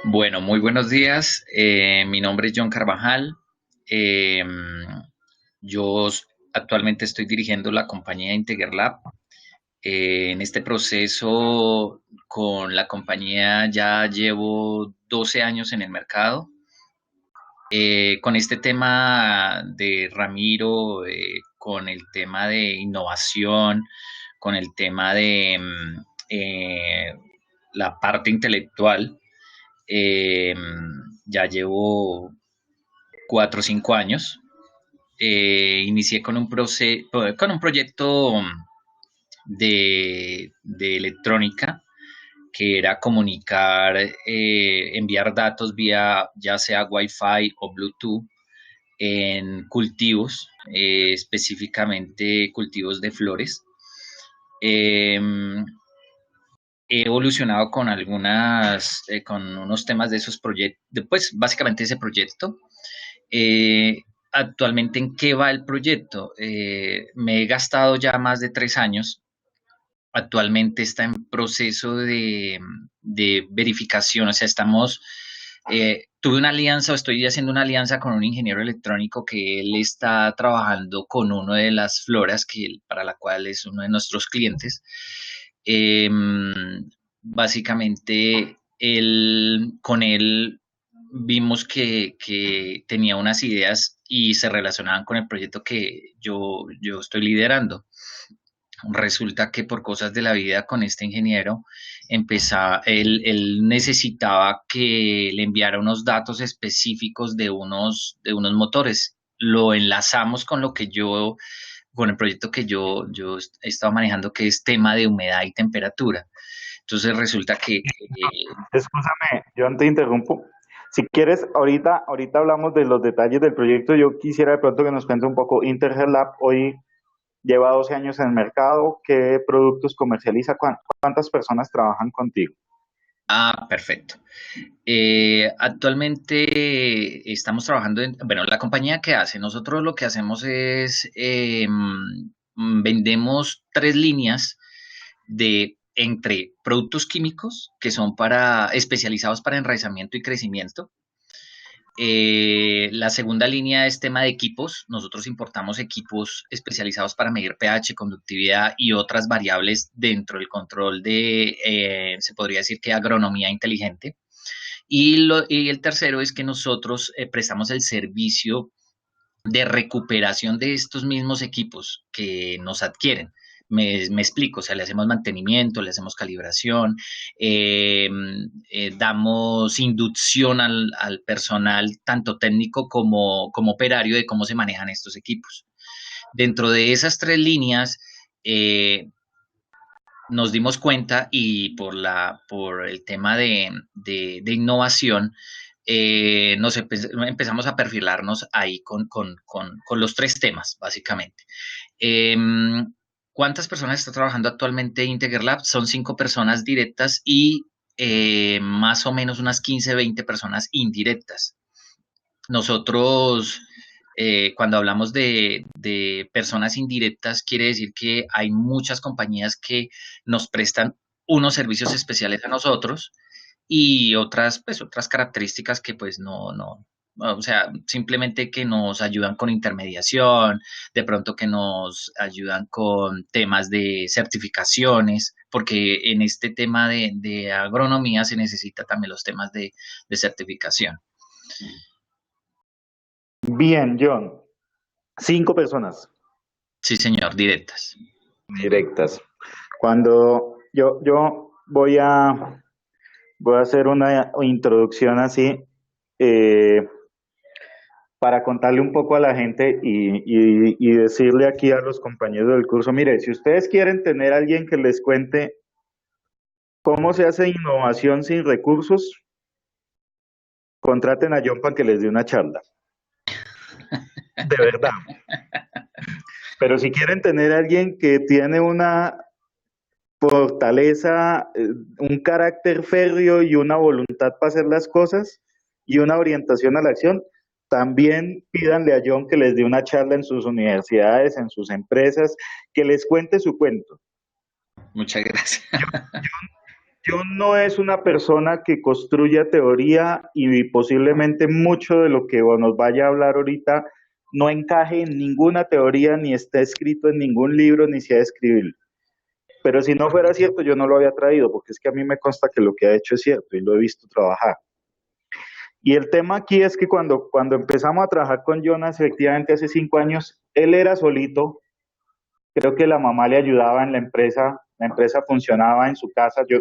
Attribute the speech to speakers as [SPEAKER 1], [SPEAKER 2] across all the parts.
[SPEAKER 1] Bueno, muy buenos días. Mi nombre es John Carvajal. Eh, yo actualmente estoy dirigiendo la compañía Integerlab. En este proceso con la compañía ya llevo 12 años en el mercado. Con este tema de Ramiro, con el tema de innovación, con el tema de la parte intelectual, eh, ya llevo 4 o 5 años. Inicié con un proyecto de electrónica que era comunicar, enviar datos vía ya sea Wi-Fi o Bluetooth en cultivos, específicamente cultivos de flores. Eh, He evolucionado con unos temas de esos proyectos, pues básicamente ese proyecto. Eh, Actualmente, ¿en qué va el proyecto? Me he gastado ya más de 3 años. Actualmente está en proceso de verificación, o sea, tuve una alianza o estoy haciendo una alianza con un ingeniero electrónico que él está trabajando con uno de las floras para la cual es uno de nuestros clientes. Eh, Básicamente, con él vimos que tenía unas ideas y se relacionaban con el proyecto que yo estoy liderando. Resulta que por cosas de la vida con este ingeniero, él necesitaba que le enviara unos datos específicos de unos motores. Lo enlazamos con el proyecto que yo he estado manejando, que es tema de humedad y temperatura. Entonces resulta que
[SPEAKER 2] Escúchame, yo te interrumpo. Si quieres, ahorita hablamos de los detalles del proyecto. Yo quisiera de pronto que nos cuente un poco. Interlab hoy lleva 12 años en el mercado. ¿Qué productos comercializa? ¿Cuántas personas trabajan contigo?
[SPEAKER 1] perfecto. Actualmente estamos trabajando bueno, la compañía que hace, nosotros lo que hacemos es, vendemos 3 líneas entre productos químicos que son especializados para enraizamiento y crecimiento. La segunda línea es tema de equipos. Nosotros importamos equipos especializados para medir pH, conductividad y otras variables dentro del control se podría decir que agronomía inteligente. Y el tercero es que nosotros prestamos el servicio de recuperación de estos mismos equipos que nos adquieren. Me explico, o sea, le hacemos mantenimiento, le hacemos calibración, eh, damos inducción al personal, tanto técnico como operario, de cómo se manejan estos equipos. Dentro de esas 3 líneas, eh, nos dimos cuenta y por el tema de innovación, empezamos a perfilarnos ahí con los 3 temas, básicamente. Eh, ¿Cuántas personas está trabajando actualmente Integer Son 5 personas directas y más o menos unas 15, 20 personas indirectas. Nosotros, cuando hablamos de personas indirectas, quiere decir que hay muchas compañías que nos prestan unos servicios especiales a nosotros y otras características que pues no, o sea, simplemente que nos ayudan con intermediación, de pronto que nos ayudan con temas de certificaciones, porque en este tema de agronomía se necesita también los temas de certificación.
[SPEAKER 2] Bien, John. 5 personas
[SPEAKER 1] Sí, señor, directas.
[SPEAKER 2] directas. Cuando yo voy a hacer una introducción así, eh, para contarle un poco a la gente y decirle aquí a los compañeros del curso, mire, si ustedes quieren tener a alguien que les cuente cómo se hace innovación sin recursos, contraten a John para que les dé una charla, de verdad. Pero si quieren tener a alguien que tiene una fortaleza, un carácter férreo y una voluntad para hacer las cosas y una orientación a la acción, también pídanle a John que les dé una charla en sus universidades, en sus empresas, que les cuente su cuento.
[SPEAKER 1] Muchas gracias.
[SPEAKER 2] John no es una persona que construya teoría y posiblemente mucho de lo que nos vaya a hablar ahorita no encaje en ninguna teoría, ni está escrito en ningún libro, ni se ha escrito. Pero si no fuera cierto, yo no lo había traído, porque es que a mí me consta que lo que ha hecho es cierto y lo he visto trabajar. Y el tema aquí es que cuando empezamos a trabajar con Jonas, efectivamente hace 5 años, él era solito. Creo que la mamá le ayudaba en la empresa funcionaba en su casa, yo,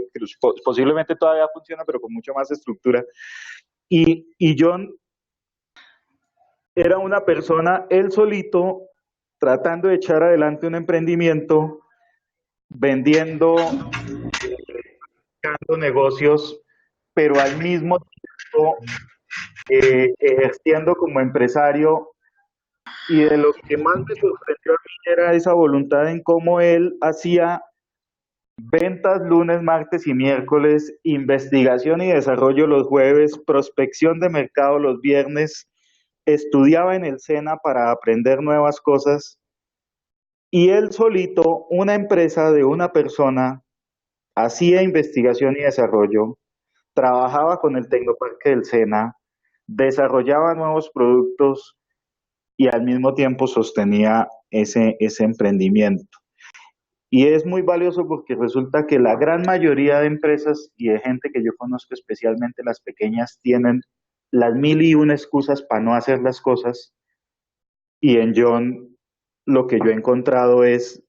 [SPEAKER 2] posiblemente todavía funciona, pero con mucho más estructura. Y John era una persona, él solito, tratando de echar adelante un emprendimiento, vendiendo, negocios, pero al mismo tiempo ejerciendo como empresario. Y de lo que más me sorprendió a mí era esa voluntad en cómo él hacía ventas lunes, martes y miércoles, investigación y desarrollo los jueves, prospección de mercado los viernes, estudiaba en el SENA para aprender nuevas cosas y él solito, una empresa de una persona, hacía investigación y desarrollo, trabajaba con el Tecnoparque del SENA, desarrollaba nuevos productos y al mismo tiempo sostenía ese emprendimiento. Y es muy valioso porque resulta que la gran mayoría de empresas y de gente que yo conozco, especialmente las pequeñas, tienen las mil y una excusas para no hacer las cosas. Y en John lo que yo he encontrado es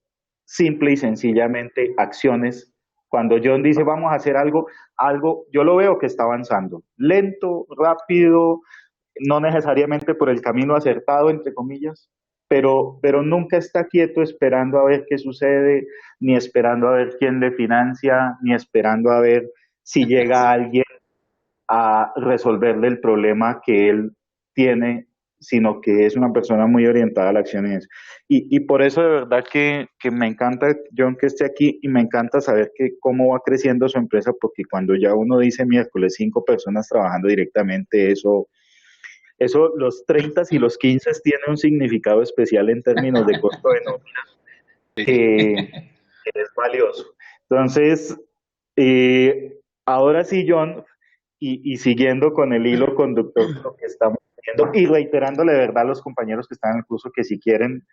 [SPEAKER 2] simple y sencillamente acciones. Cuando John dice vamos a hacer algo, yo lo veo que está avanzando. Lento, rápido, no necesariamente por el camino acertado, entre comillas, pero nunca está quieto esperando a ver qué sucede, ni esperando a ver quién le financia, ni esperando a ver si llega alguien a resolverle el problema que él tiene, sino que es una persona muy orientada a la acción y por eso de verdad que me encanta, John, que esté aquí y me encanta saber que cómo va creciendo su empresa, porque cuando ya uno dice miércoles 5 personas trabajando directamente, eso, los 30 y los 15 tiene un significado especial en términos de costo de nómina
[SPEAKER 1] Sí.
[SPEAKER 2] que es valioso. Entonces, ahora sí, John, y siguiendo con el hilo conductor de lo que estamos viendo y reiterándole de verdad a los compañeros que están en el curso que si quieren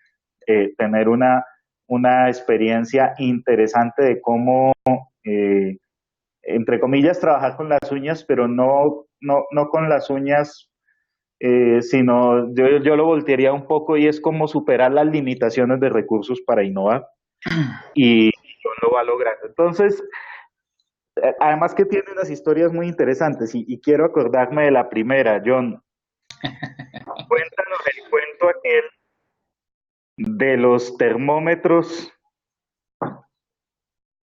[SPEAKER 2] tener una experiencia interesante de cómo, entre comillas, trabajar con las uñas, pero no con las uñas sino yo lo voltearía un poco y es como superar las limitaciones de recursos para innovar y John lo va logrando. Entonces, además que tiene unas historias muy interesantes y quiero acordarme de la primera, John. Cuéntanos el cuento aquel de los termómetros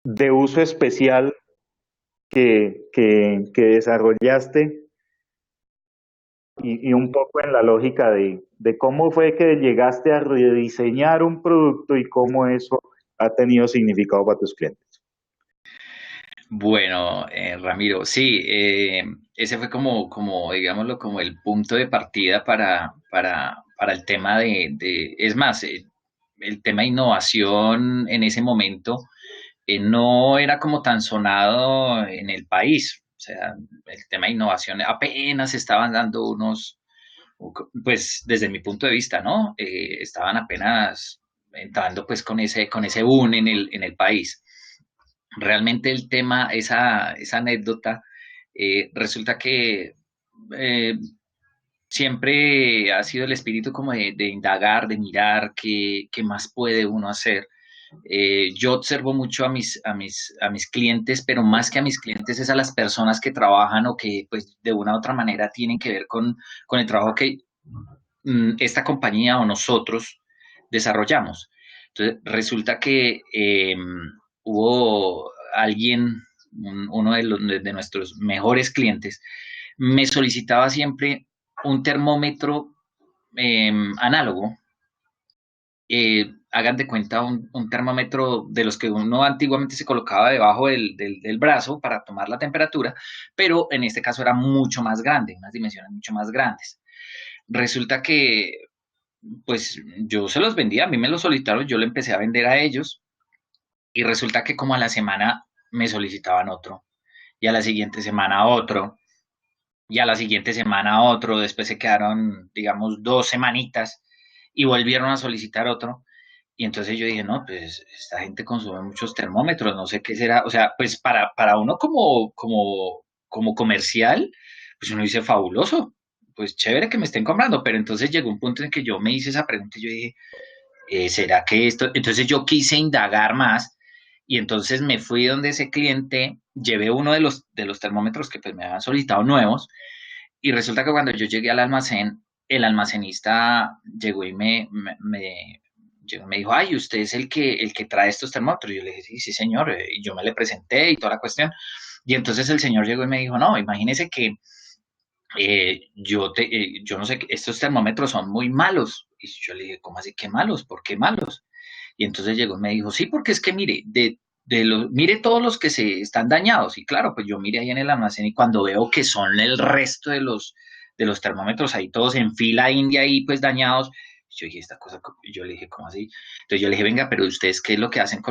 [SPEAKER 2] de uso especial que desarrollaste y un poco en la lógica de cómo fue que llegaste a rediseñar un producto y cómo eso ha tenido significado para tus clientes.
[SPEAKER 1] Bueno, Ramiro, sí, ese fue como, digámoslo, como el punto de partida para el tema es más, el tema de innovación en ese momento no era como tan sonado en el país. O sea, el tema de innovación apenas estaban dando pues desde mi punto de vista, ¿no? Estaban apenas entrando pues con ese boom en el país. Realmente el tema, esa anécdota, resulta que eh, siempre ha sido el espíritu como de indagar, de mirar qué más puede uno hacer. Yo observo mucho a mis clientes, pero más que a mis clientes es a las personas que trabajan o que pues de una u otra manera tienen que ver con el trabajo que esta compañía o nosotros desarrollamos. Entonces, resulta que hubo alguien, uno de nuestros mejores clientes, me solicitaba siempre un termómetro análogo. Hagan de cuenta un termómetro de los que uno antiguamente se colocaba debajo del brazo para tomar la temperatura, pero en este caso era mucho más grande, unas dimensiones mucho más grandes. Resulta que pues yo se los vendía, a mí me los solicitaron, yo le empecé a vender a ellos y resulta que como a la semana me solicitaban otro. y a la siguiente semana otro, y a la siguiente semana otro, después se quedaron, digamos, 2 semanitas y volvieron a solicitar otro. Y entonces yo dije, no, pues esta gente consume muchos termómetros, no sé qué será, o sea, pues para uno como comercial, pues uno dice fabuloso, pues chévere que me estén comprando, pero entonces llegó un punto en que yo me hice esa pregunta y yo dije, ¿será que esto? Entonces yo quise indagar más y entonces me fui donde ese cliente, llevé uno de los termómetros que pues me habían solicitado nuevos y resulta que cuando yo llegué al almacén, el almacenista llegó y me dijo, ay, usted es el que trae estos termómetros. Y yo le dije, sí, sí, señor. Y yo me le presenté y toda la cuestión. Y entonces el señor llegó y me dijo, no, imagínese que yo no sé, estos termómetros son muy malos. Y yo le dije, ¿cómo así que malos? ¿Por qué malos? Y entonces llegó y me dijo, sí, porque es que mire, mire todos los que se están dañados. Y claro, pues yo miré ahí en el almacén y cuando veo que son el resto de los termómetros ahí todos en fila india y pues dañados, yo dije, esta cosa, yo le dije, ¿cómo así? Entonces yo le dije, venga, pero ustedes, ¿qué es lo que hacen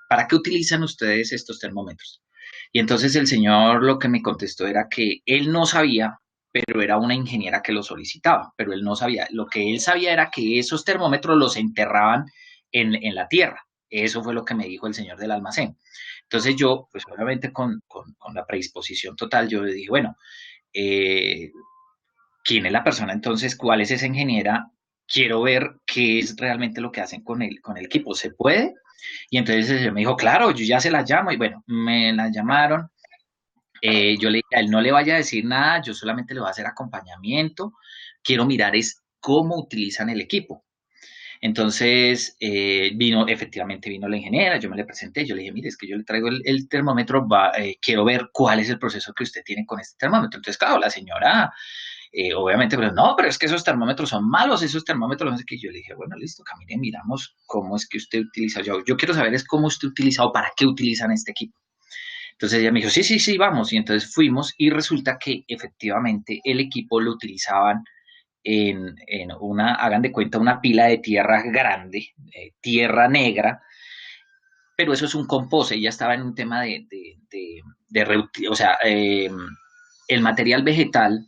[SPEAKER 1] para qué utilizan ustedes estos termómetros? Y entonces el señor lo que me contestó era que él no sabía, pero era una ingeniera que lo solicitaba, pero él no sabía. Lo que él sabía era que esos termómetros los enterraban en la tierra. Eso fue lo que me dijo el señor del almacén. Entonces yo, pues obviamente con la predisposición total, yo le dije, bueno, eh, ¿quién es la persona entonces? ¿Cuál es esa ingeniera? Quiero ver qué es realmente lo que hacen con el equipo. ¿Se puede? Y entonces él me dijo, claro, yo ya se la llamo. Y bueno, me la llamaron. Yo le dije, a él no le vaya a decir nada, yo solamente le voy a hacer acompañamiento. Quiero mirar es cómo utilizan el equipo. Entonces efectivamente vino la ingeniera, yo me le presenté, yo le dije, mire, es que yo le traigo el termómetro, quiero ver cuál es el proceso que usted tiene con este termómetro. Entonces, claro, la señora, obviamente, pero no, pero es que esos termómetros son malos, esos termómetros, no sé qué. Yo le dije, bueno, listo, camine, miramos cómo es que usted utiliza. Yo quiero saber es cómo usted utiliza o para qué utilizan este equipo. Entonces ella me dijo, sí, sí, sí, vamos. Y entonces fuimos y resulta que efectivamente el equipo lo utilizaban en una, hagan de cuenta, una pila de tierra grande, tierra negra, pero eso es un compost, ella estaba en un tema o sea, el material vegetal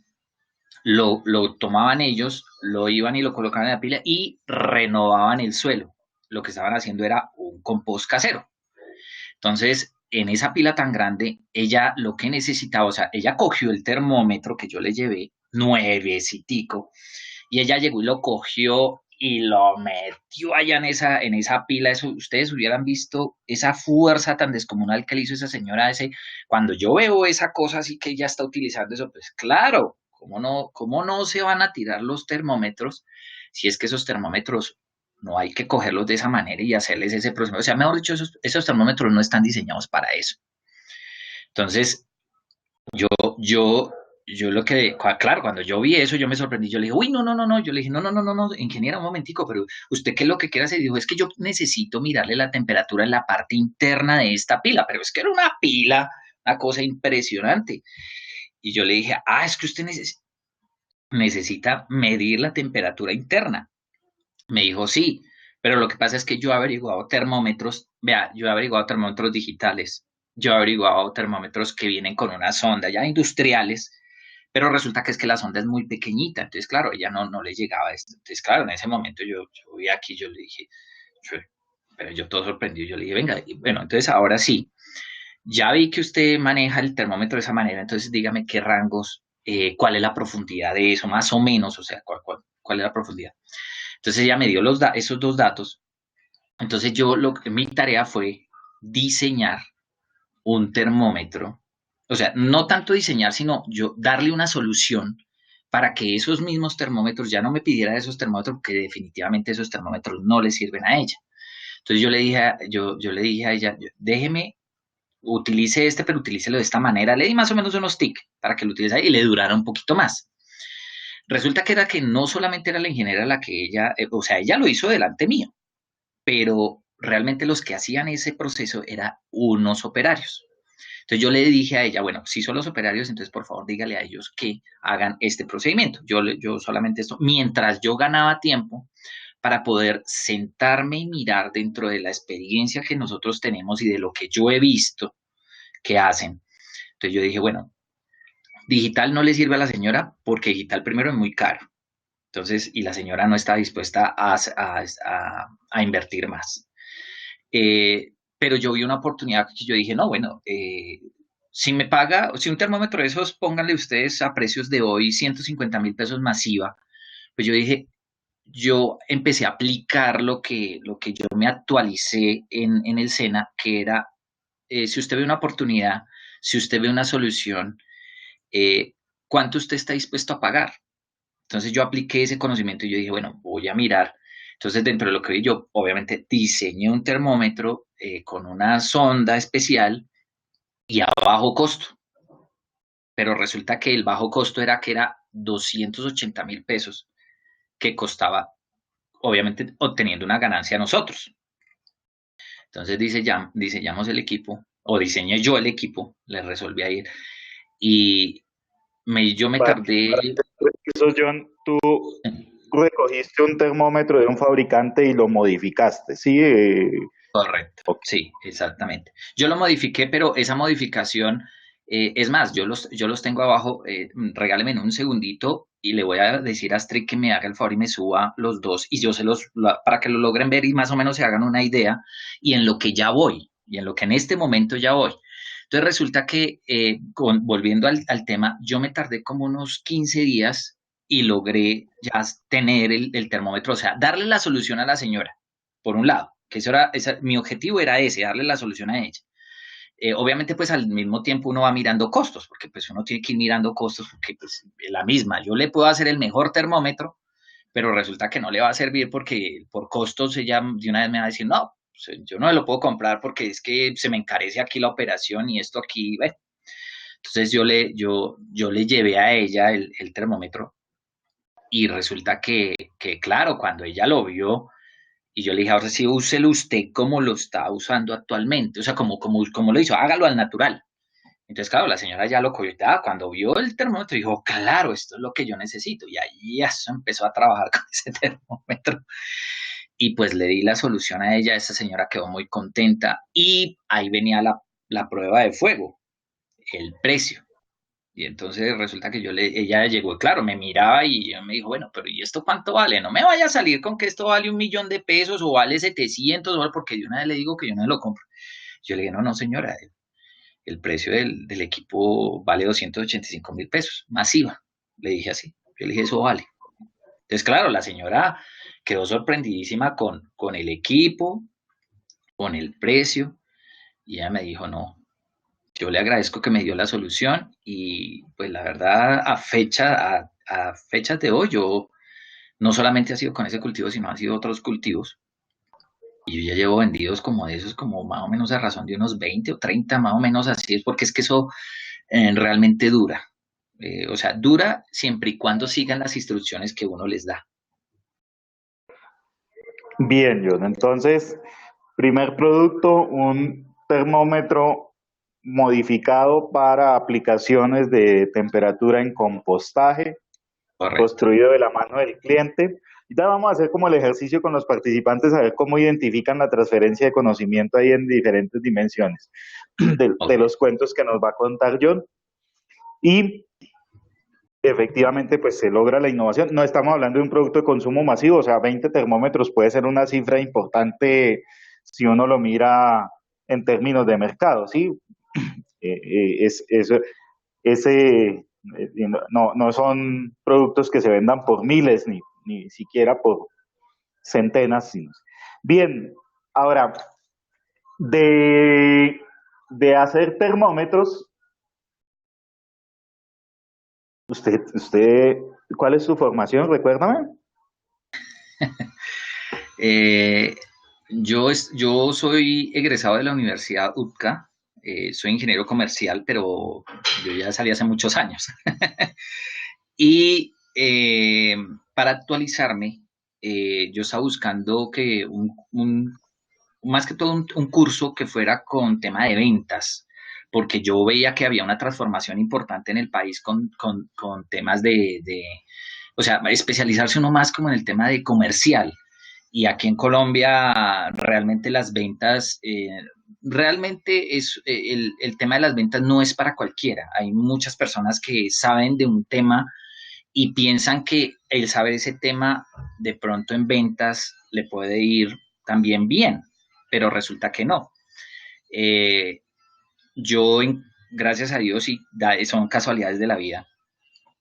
[SPEAKER 1] lo tomaban ellos, lo iban y lo colocaban en la pila y renovaban el suelo. Lo que estaban haciendo era un compost casero. Entonces, en esa pila tan grande, ella lo que necesitaba, o sea, ella cogió el termómetro que yo le llevé, nuevecitico, y ella llegó y lo cogió y lo metió allá en esa pila. Eso, ustedes hubieran visto esa fuerza tan descomunal que le hizo esa señora cuando yo veo esa cosa así que ella está utilizando eso, pues claro, ¿cómo no se van a tirar los termómetros si es que esos termómetros no hay que cogerlos de esa manera y hacerles ese proceso? O sea, mejor dicho, esos termómetros no están diseñados para eso. Entonces, yo, yo lo que, claro, cuando yo vi eso, yo me sorprendí. Yo le dije, uy, no, no, no, no. Yo le dije, no, no, no, no, no, ingeniera, un momentico, pero usted qué es lo que quiere hacer. Y dijo, es que yo necesito mirarle la temperatura en la parte interna de esta pila, pero es que era una pila, una cosa impresionante. Y yo le dije, es que usted necesita medir la temperatura interna. Me dijo, sí, pero lo que pasa es que yo he averiguado termómetros, vea, yo he averiguado termómetros digitales, yo he averiguado termómetros que vienen con una sonda ya industriales, pero resulta que es que la sonda es muy pequeñita, entonces claro, ella no le llegaba a esto. Entonces claro, en ese momento yo vi aquí, yo le dije, pero yo todo sorprendido, yo le dije, venga, y bueno, entonces ahora sí, ya vi que usted maneja el termómetro de esa manera, entonces dígame qué rangos, cuál es la profundidad de eso, más o menos, o sea, cuál es la profundidad. Entonces ella me dio esos dos datos. Entonces mi tarea fue diseñar un termómetro. O sea, no tanto diseñar, sino yo darle una solución para que esos mismos termómetros ya no me pidiera esos termómetros, porque definitivamente esos termómetros no le sirven a ella. Entonces yo le dije a ella, déjeme, utilice este, pero utilícelo de esta manera. Le di más o menos unos tics para que lo utilizara y le durara un poquito más. Resulta que era que no solamente era la ingeniera la que ella, o sea, ella lo hizo delante mío, pero realmente los que hacían ese proceso eran unos operarios. Entonces yo le dije a ella, bueno, si son los operarios, entonces por favor dígale a ellos que hagan este procedimiento. Yo solamente esto, mientras yo ganaba tiempo para poder sentarme y mirar dentro de la experiencia que nosotros tenemos y de lo que yo he visto que hacen. Entonces yo dije, bueno, digital no le sirve a la señora porque digital primero es muy caro. Entonces, y la señora no está dispuesta a invertir más. Pero yo vi una oportunidad que yo dije, no, bueno, si me paga, si un termómetro de esos, pónganle ustedes a precios de hoy 150.000 pesos masiva, pues yo dije, yo empecé a aplicar lo que yo me actualicé en el SENA, que era, si usted ve una oportunidad, si usted ve una solución, eh, ¿cuánto usted está dispuesto a pagar? Entonces yo apliqué ese conocimiento y yo dije, bueno, voy a mirar. Entonces dentro de lo que vi yo, obviamente diseñé un termómetro con una sonda especial y a bajo costo. Pero resulta que el bajo costo era que era 280.000 pesos que costaba, obviamente obteniendo una ganancia a nosotros. Entonces diseñamos el equipo, o diseñé yo el equipo, le resolví a ir. Y yo me tardé.
[SPEAKER 2] Para eso, John, tú recogiste un termómetro de un fabricante y lo modificaste, ¿sí?
[SPEAKER 1] Correcto,
[SPEAKER 2] Ok.
[SPEAKER 1] sí, exactamente. Yo lo modifiqué, pero esa modificación, es más, yo los tengo abajo, regáleme en un segundito y le voy a decir a Astrid que me haga el favor y me suba los dos y yo para que lo logren ver y más o menos se hagan una idea y en lo que ya voy, y en lo que en este momento ya voy. Entonces resulta que, volviendo al tema, yo me tardé como unos 15 días y logré ya tener el termómetro, o sea, darle la solución a la señora, por un lado que mi objetivo era ese, darle la solución a ella. Obviamente, pues al mismo tiempo uno va mirando costos, porque pues uno tiene que ir mirando costos, porque pues la misma, yo le puedo hacer el mejor termómetro, pero resulta que no le va a servir porque por costos ella de una vez me va a decir, no, pues, yo no lo puedo comprar porque es que se me encarece aquí la operación y esto aquí, bueno. Entonces yo le llevé a ella el termómetro y resulta que, claro, cuando ella lo vio, y yo le dije, ahora sí, úselo usted como lo está usando actualmente, o sea, como lo hizo, hágalo al natural. Entonces, claro, la señora ya lo cogió, cuando vio el termómetro, dijo, claro, esto es lo que yo necesito. Y ahí eso empezó a trabajar con ese termómetro. Y pues le di la solución a ella, esa señora quedó muy contenta. Y ahí venía la prueba de fuego, el precio. Y entonces resulta que ella llegó, claro, me miraba y ella me dijo, bueno, pero ¿y esto cuánto vale? No me vaya a salir con que esto vale 1.000.000 de pesos o vale 700 dólares, porque de una vez le digo que yo no lo compro. Yo le dije, no, no, señora, el precio del equipo vale 285.000 pesos, masiva. Le dije así, yo le dije, eso vale. Entonces, claro, la señora quedó sorprendidísima con el equipo, con el precio, y ella me dijo, no, yo le agradezco que me dio la solución y pues la verdad a fechas de hoy yo no solamente ha sido con ese cultivo, sino han sido otros cultivos y yo ya llevo vendidos como de esos, como más o menos a razón de unos 20 o 30 más o menos así es porque es que eso realmente dura. O sea, dura siempre y cuando sigan las instrucciones que uno les da.
[SPEAKER 2] Bien, John. Entonces, primer producto, un termómetro modificado para aplicaciones de temperatura en compostaje,
[SPEAKER 1] Correcto.
[SPEAKER 2] construido de la mano del cliente. Y ya vamos a hacer como el ejercicio con los participantes, a ver cómo identifican la transferencia de conocimiento ahí en diferentes dimensiones de
[SPEAKER 1] Ok.
[SPEAKER 2] los cuentos que nos va a contar John. Y efectivamente, pues se logra la innovación. No estamos hablando de un producto de consumo masivo, o sea, 20 termómetros puede ser una cifra importante si uno lo mira en términos de mercado, ¿sí? Ese, no son productos que se vendan por miles, ni siquiera por centenas. Sino. Bien, ahora, de hacer termómetros, usted, ¿cuál es su formación? Recuérdame.
[SPEAKER 1] Eh, yo soy egresado de la Universidad UTCA, soy ingeniero comercial, pero yo ya salí hace muchos años. Y para actualizarme, yo estaba buscando que más que todo un curso que fuera con tema de ventas, porque yo veía que había una transformación importante en el país con temas o sea, especializarse uno más como en el tema de comercial. Y aquí en Colombia realmente las ventas realmente el tema de las ventas no es para cualquiera. Hay muchas personas que saben de un tema y piensan que el saber ese tema de pronto en ventas le puede ir también bien, pero resulta que no. Eh, yo, gracias a Dios, y son casualidades de la vida,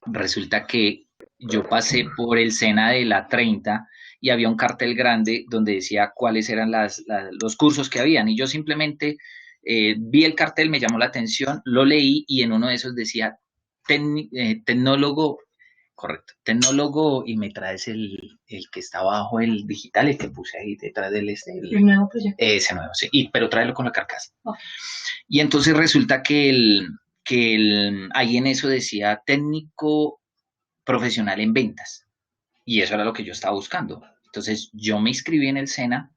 [SPEAKER 1] resulta que yo pasé por el SENA de la 30 y había un cartel grande donde decía cuáles eran los cursos que habían y yo simplemente vi el cartel, me llamó la atención, lo leí y en uno de esos decía tecnólogo, correcto, tecnólogo y me traes el que está abajo, el digital, el que puse ahí detrás del el nuevo proyecto. Ese nuevo, sí, pero tráelo con la carcasa. Okay. Y entonces resulta que ahí en eso decía técnico profesional en ventas. Y eso era lo que yo estaba buscando. Entonces yo me inscribí en el SENA.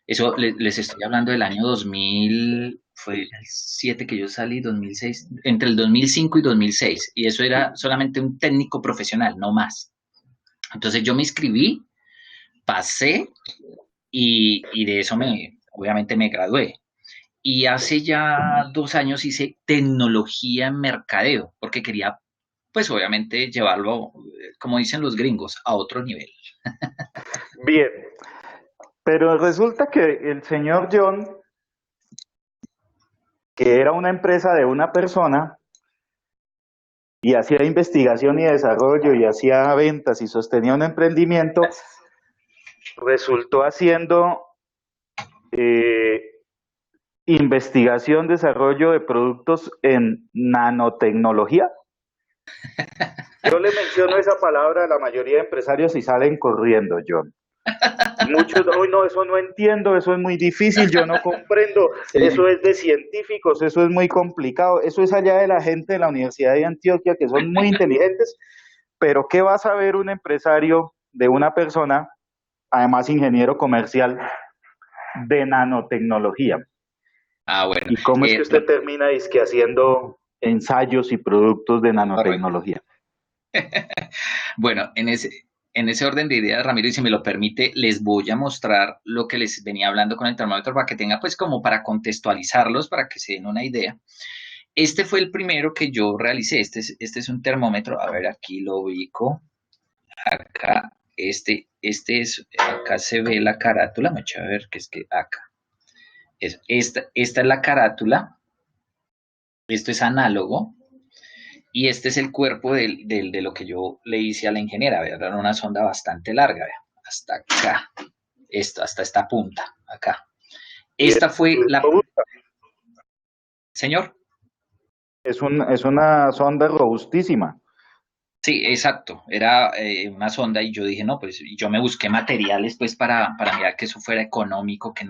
[SPEAKER 1] Eso les estoy hablando del año 2000, fue el 7 que yo salí, 2006, entre el 2005 y 2006. Y eso era solamente un técnico profesional, no más. Entonces yo me inscribí, pasé y de eso obviamente me gradué. Y hace ya 2 años hice tecnología en mercadeo, porque quería, pues obviamente, llevarlo, como dicen los gringos, a otro nivel.
[SPEAKER 2] Bien, pero resulta que el señor John, que era una empresa de una persona, y hacía investigación y desarrollo, y hacía ventas, y sostenía un emprendimiento, resultó haciendo investigación, desarrollo de productos en nanotecnología. Yo le menciono esa palabra a la mayoría de empresarios y salen corriendo, John. Muchos, hoy no, eso no entiendo, eso es muy difícil, yo no comprendo, sí. Eso es de científicos, eso es muy complicado, eso es allá de la gente de la Universidad de Antioquia que son muy inteligentes, pero ¿qué va a saber un empresario de una persona, además ingeniero comercial, de nanotecnología?
[SPEAKER 1] Ah, bueno.
[SPEAKER 2] ¿Y cómo es que usted termina haciendo ensayos y productos de nanotecnología?
[SPEAKER 1] Bueno, en ese orden de ideas, Ramiro, y si me lo permite, les voy a mostrar lo que les venía hablando con el termómetro para que tenga, pues, como para contextualizarlos, para que se den una idea. Este fue el primero que yo realicé. Este es un termómetro. A ver, aquí lo ubico. Acá, acá se ve la carátula. Me echa a ver, que es que acá. Esta es la carátula. Esto es análogo. Y este es el cuerpo de lo que yo le hice a la ingeniera. Era una sonda bastante larga, ¿vea? Hasta acá. Hasta esta punta, acá. Esta fue la... Señor.
[SPEAKER 2] Es una sonda robustísima.
[SPEAKER 1] Sí, exacto. Era una sonda y yo dije, no, pues yo me busqué materiales pues para mirar que eso fuera económico, que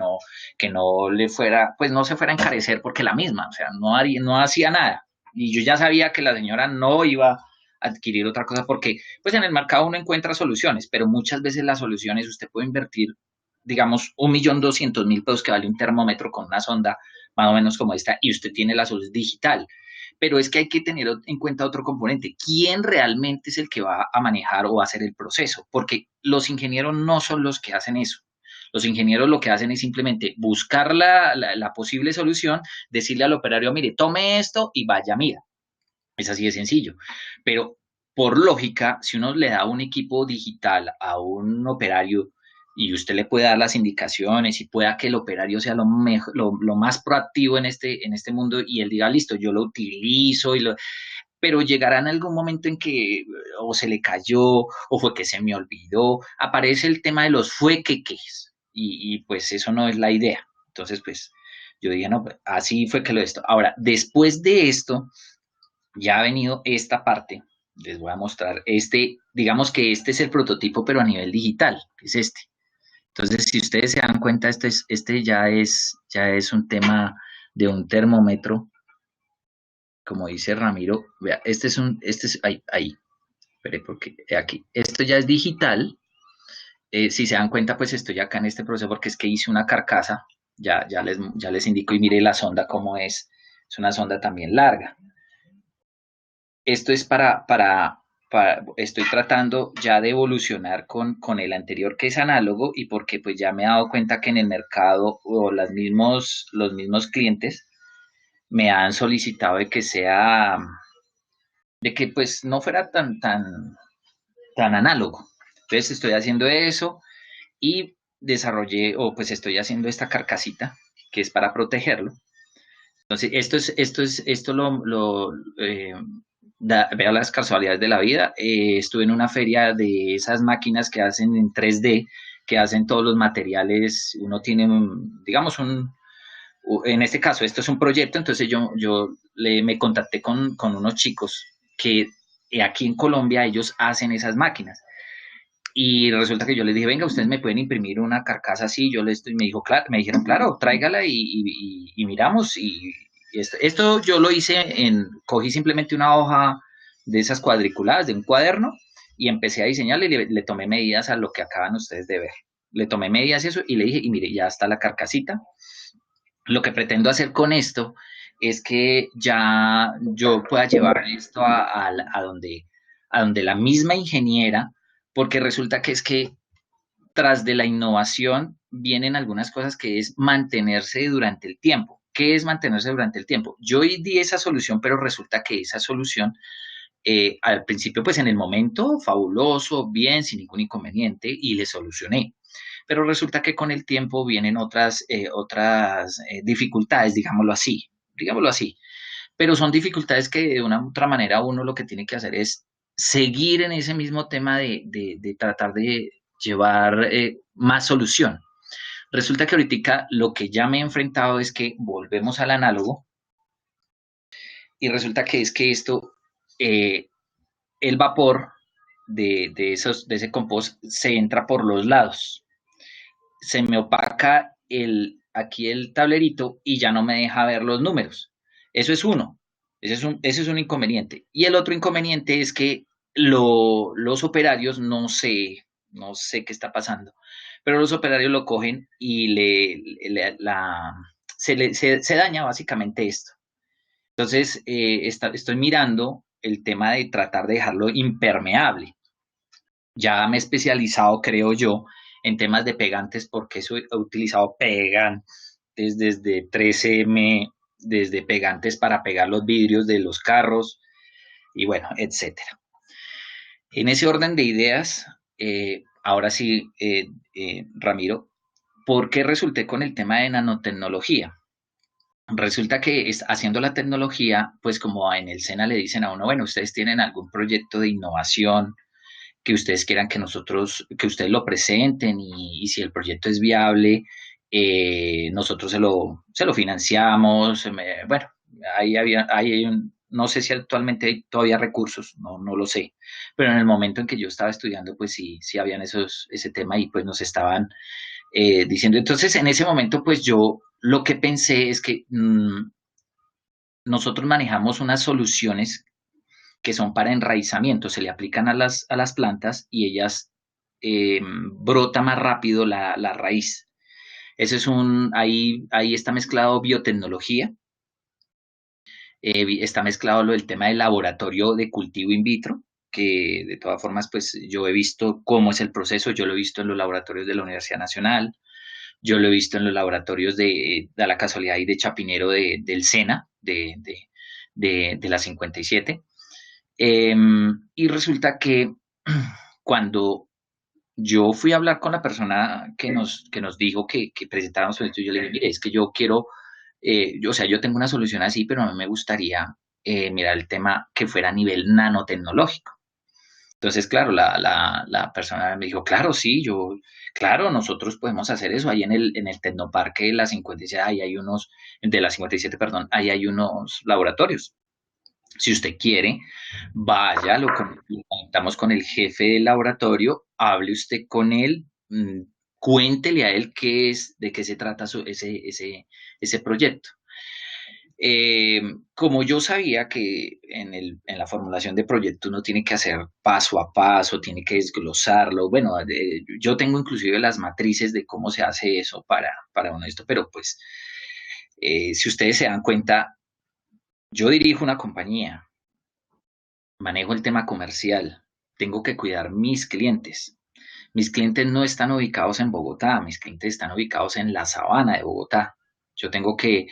[SPEAKER 1] no le fuera, pues no se fuera a encarecer porque la misma, o sea, no hacía nada. Y yo ya sabía que la señora no iba a adquirir otra cosa porque pues en el mercado uno encuentra soluciones, pero muchas veces las soluciones usted puede invertir, digamos, 1.200.000 pesos que vale un termómetro con una sonda más o menos como esta y usted tiene la solución digital. Pero es que hay que tener en cuenta otro componente. ¿Quién realmente es el que va a manejar o va a hacer el proceso? Porque los ingenieros no son los que hacen eso. Los ingenieros lo que hacen es simplemente buscar la posible solución, decirle al operario, mire, tome esto y vaya, mira. Es así de sencillo. Pero por lógica, si uno le da un equipo digital a un operario y usted le puede dar las indicaciones y pueda que el operario sea lo más proactivo en este mundo y él diga, listo, yo lo utilizo, pero llegará en algún momento en que o se le cayó o fue que se me olvidó, aparece el tema de los fue que y pues eso no es la idea. Entonces, pues yo dije, no, pues, así fue que lo esto. Ahora, después de esto, ya ha venido esta parte, les voy a mostrar, digamos que este es el prototipo, pero a nivel digital, que es este. Entonces, si ustedes se dan cuenta, este ya es un tema de un termómetro, como dice Ramiro, vea, este es, ahí, espere, porque aquí, esto ya es digital, si se dan cuenta, pues estoy acá en este proceso porque es que hice una carcasa, ya les indico, y mire la sonda cómo es una sonda también larga. Esto es para estoy tratando ya de evolucionar con el anterior que es análogo y porque pues ya me he dado cuenta que en el mercado o los mismos clientes me han solicitado de que sea, de que pues no fuera tan análogo. Entonces estoy haciendo eso y desarrollé o pues estoy haciendo esta carcasita que es para protegerlo. Entonces, esto vea las casualidades de la vida. Estuve en una feria de esas máquinas que hacen en 3D, que hacen todos los materiales. Uno tiene, digamos, en este caso, esto es un proyecto, entonces me contacté con unos chicos que aquí en Colombia ellos hacen esas máquinas. Y resulta que yo les dije, venga, ustedes me pueden imprimir una carcasa así. Y me dijo, claro, me dijeron, claro, tráigala y miramos. Y esto yo lo hice cogí simplemente una hoja de esas cuadriculadas de un cuaderno y empecé a diseñarle y le tomé medidas a lo que acaban ustedes de ver. Le tomé medidas y eso y le dije, y mire, ya está la carcasita. Lo que pretendo hacer con esto es que ya yo pueda llevar esto a donde la misma ingeniera, porque resulta que es que tras de la innovación vienen algunas cosas que es mantenerse durante el tiempo. ¿Qué es mantenerse durante el tiempo? Yo di esa solución, pero resulta que esa solución, al principio, pues en el momento, fabuloso, bien, sin ningún inconveniente, y le solucioné. Pero resulta que con el tiempo vienen otras dificultades, digámoslo así. Pero son dificultades que de una u otra manera uno lo que tiene que hacer es seguir en ese mismo tema de tratar de llevar más solución. Resulta que ahorita lo que ya me he enfrentado es que volvemos al análogo y resulta que es que eh, el vapor de ese compost se entra por los lados. Se me opaca aquí el tablerito y ya no me deja ver los números. Eso es uno. Ese es un inconveniente. Y el otro inconveniente es que los operarios no sé qué está pasando, pero los operarios lo cogen y se daña básicamente esto. Entonces, estoy mirando el tema de tratar de dejarlo impermeable. Ya me he especializado, creo yo, en temas de pegantes porque he utilizado pegantes desde 3M, desde pegantes para pegar los vidrios de los carros y bueno, etcétera. En ese orden de ideas, ahora sí, Ramiro, ¿por qué resulté con el tema de nanotecnología? Resulta que haciendo la tecnología, pues como en el SENA le dicen a uno, bueno, ustedes tienen algún proyecto de innovación que ustedes quieran que ustedes lo presenten y si el proyecto es viable, nosotros se lo financiamos. Bueno, no sé si actualmente hay todavía recursos, no lo sé, pero en el momento en que yo estaba estudiando, pues sí habían ese tema y pues nos estaban diciendo. Entonces, en ese momento, pues yo lo que pensé es que nosotros manejamos unas soluciones que son para enraizamiento, se le aplican a las plantas y ellas brota más rápido la raíz. Ahí está mezclado biotecnología, está mezclado el tema del laboratorio de cultivo in vitro, que de todas formas, pues yo he visto cómo es el proceso, yo lo he visto en los laboratorios de la Universidad Nacional, yo lo he visto en los laboratorios de la casualidad y de Chapinero del SENA, de la 57. Y resulta que cuando yo fui a hablar con la persona que nos dijo que presentáramos esto, yo le dije, mire, es que yo quiero, o sea, yo tengo una solución así, pero a mí me gustaría mirar el tema que fuera a nivel nanotecnológico. Entonces, claro, la persona me dijo, claro, sí, claro, nosotros podemos hacer eso. Ahí en el Tecnoparque de la 57, ahí hay de la 57, perdón, ahí hay unos laboratorios. Si usted quiere, vaya, lo conectamos con el jefe del laboratorio, hable usted con él, cuéntele a él de qué se trata ese proyecto. Como yo sabía que en la formulación de proyectos uno tiene que hacer paso a paso, tiene que desglosarlo, bueno, yo tengo inclusive las matrices de cómo se hace eso para uno esto, pero pues si ustedes se dan cuenta, yo dirijo una compañía, manejo el tema comercial, tengo que cuidar mis clientes. Mis clientes no están ubicados en Bogotá, mis clientes están ubicados en la sabana de Bogotá. Yo tengo que,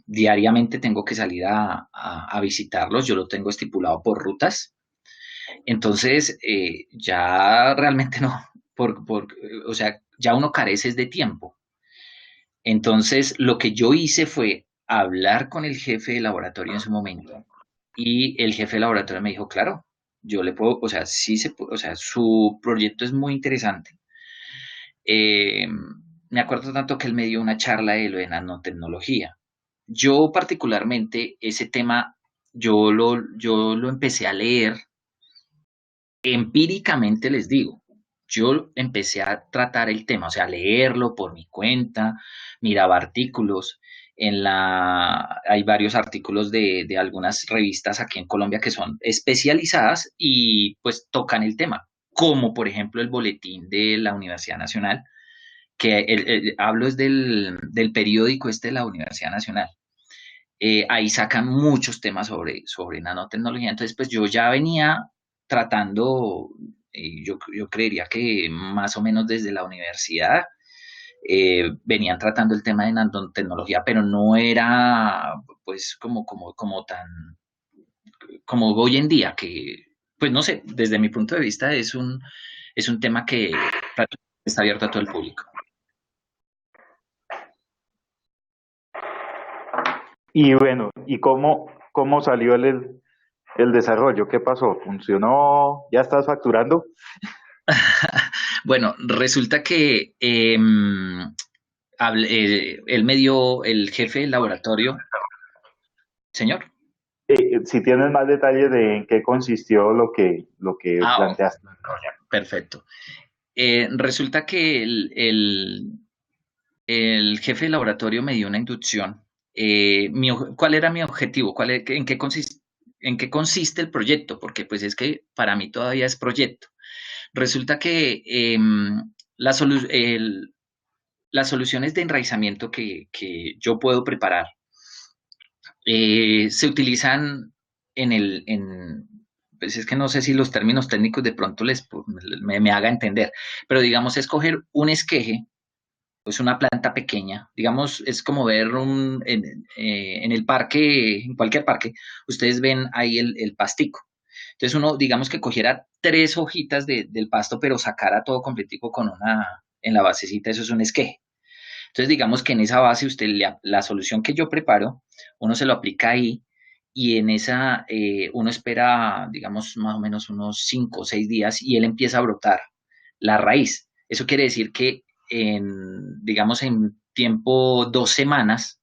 [SPEAKER 1] diariamente tengo que salir a visitarlos, yo lo tengo estipulado por rutas. Entonces, ya realmente no, o sea, ya uno carece de tiempo. Entonces, lo que yo hice fue hablar con el jefe de laboratorio en su momento y el jefe de laboratorio me dijo, claro, yo le puedo, o sea, sí o sea, su proyecto es muy interesante. Eh, Me acuerdo tanto que él me dio una charla de lo de nanotecnología. Yo particularmente ese tema, yo lo empecé a leer empíricamente, les digo. Yo empecé a tratar el tema, o sea, a leerlo por mi cuenta, miraba artículos. Hay varios artículos de algunas revistas aquí en Colombia que son especializadas y pues tocan el tema, como por ejemplo el boletín de la Universidad Nacional, que hablo es del periódico este de la Universidad Nacional. Ahí sacan muchos temas sobre nanotecnología. Entonces, pues yo ya venía tratando, yo creería que más o menos desde la universidad, venían tratando el tema de nanotecnología, pero no era pues como tan, como hoy en día, que pues no sé, desde mi punto de vista es un tema que prácticamente está abierto a todo el público.
[SPEAKER 2] Y bueno, ¿y cómo salió el desarrollo? ¿Qué pasó? ¿Funcionó? ¿Ya estás facturando?
[SPEAKER 1] Bueno, resulta que él me dio el jefe del laboratorio, señor.
[SPEAKER 2] Si tienes más detalles de en qué consistió lo que
[SPEAKER 1] Ah,
[SPEAKER 2] planteaste.
[SPEAKER 1] perfecto. Resulta que el jefe del laboratorio me dio una inducción. ¿Cuál era mi objetivo? En qué consiste el proyecto? Porque pues es que para mí todavía es proyecto. Resulta que la solu- el- las soluciones de enraizamiento que yo puedo preparar se utilizan pues es que no sé si los términos técnicos de pronto me haga entender, pero digamos, escoger un esqueje, pues una planta pequeña, digamos, es como ver en el parque, en cualquier parque, ustedes ven ahí el pastico. Entonces uno, digamos que cogiera tres hojitas del pasto, pero sacara todo completico en la basecita, eso es un esqueje. Entonces, digamos que en esa base, la solución que yo preparo, uno se lo aplica ahí y en esa, uno espera, digamos, más o menos unos 5 o 6 días y él empieza a brotar la raíz. Eso quiere decir que digamos, en tiempo 2 semanas,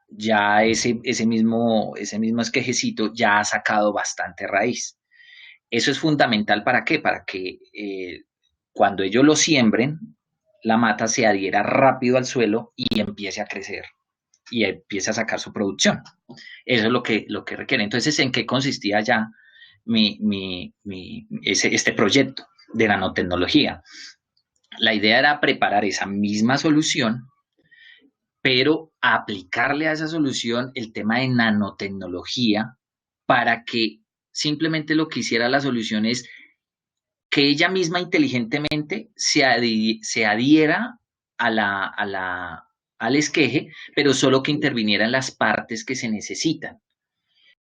[SPEAKER 1] ya ese mismo esquejecito ya ha sacado bastante raíz. Eso es fundamental ¿para qué? Para que cuando ellos lo siembren, la mata se adhiera rápido al suelo y empiece a crecer y empiece a sacar su producción. Eso es lo que requiere. Entonces, ¿en qué consistía ya este proyecto de nanotecnología? La idea era preparar esa misma solución, pero aplicarle a esa solución el tema de nanotecnología para que simplemente lo que hiciera la solución es que ella misma inteligentemente se adhiera a al esqueje, pero solo que interviniera en las partes que se necesitan.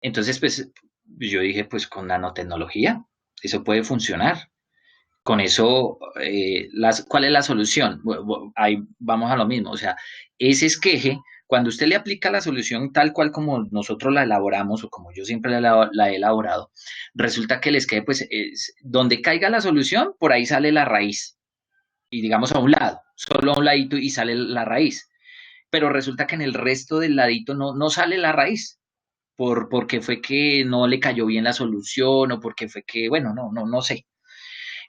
[SPEAKER 1] Entonces, pues yo dije, pues con nanotecnología, eso puede funcionar. Con eso, ¿cuál es la solución? Ahí vamos a lo mismo. O sea, ese esqueje, cuando usted le aplica la solución tal cual como nosotros la elaboramos o como yo siempre la he elaborado, resulta que el esqueje, pues, donde caiga la solución, por ahí sale la raíz. Y digamos a un lado, solo a un ladito y sale la raíz. Pero resulta que en el resto del ladito no sale la raíz. Porque fue que no le cayó bien la solución o porque fue que, bueno, no sé.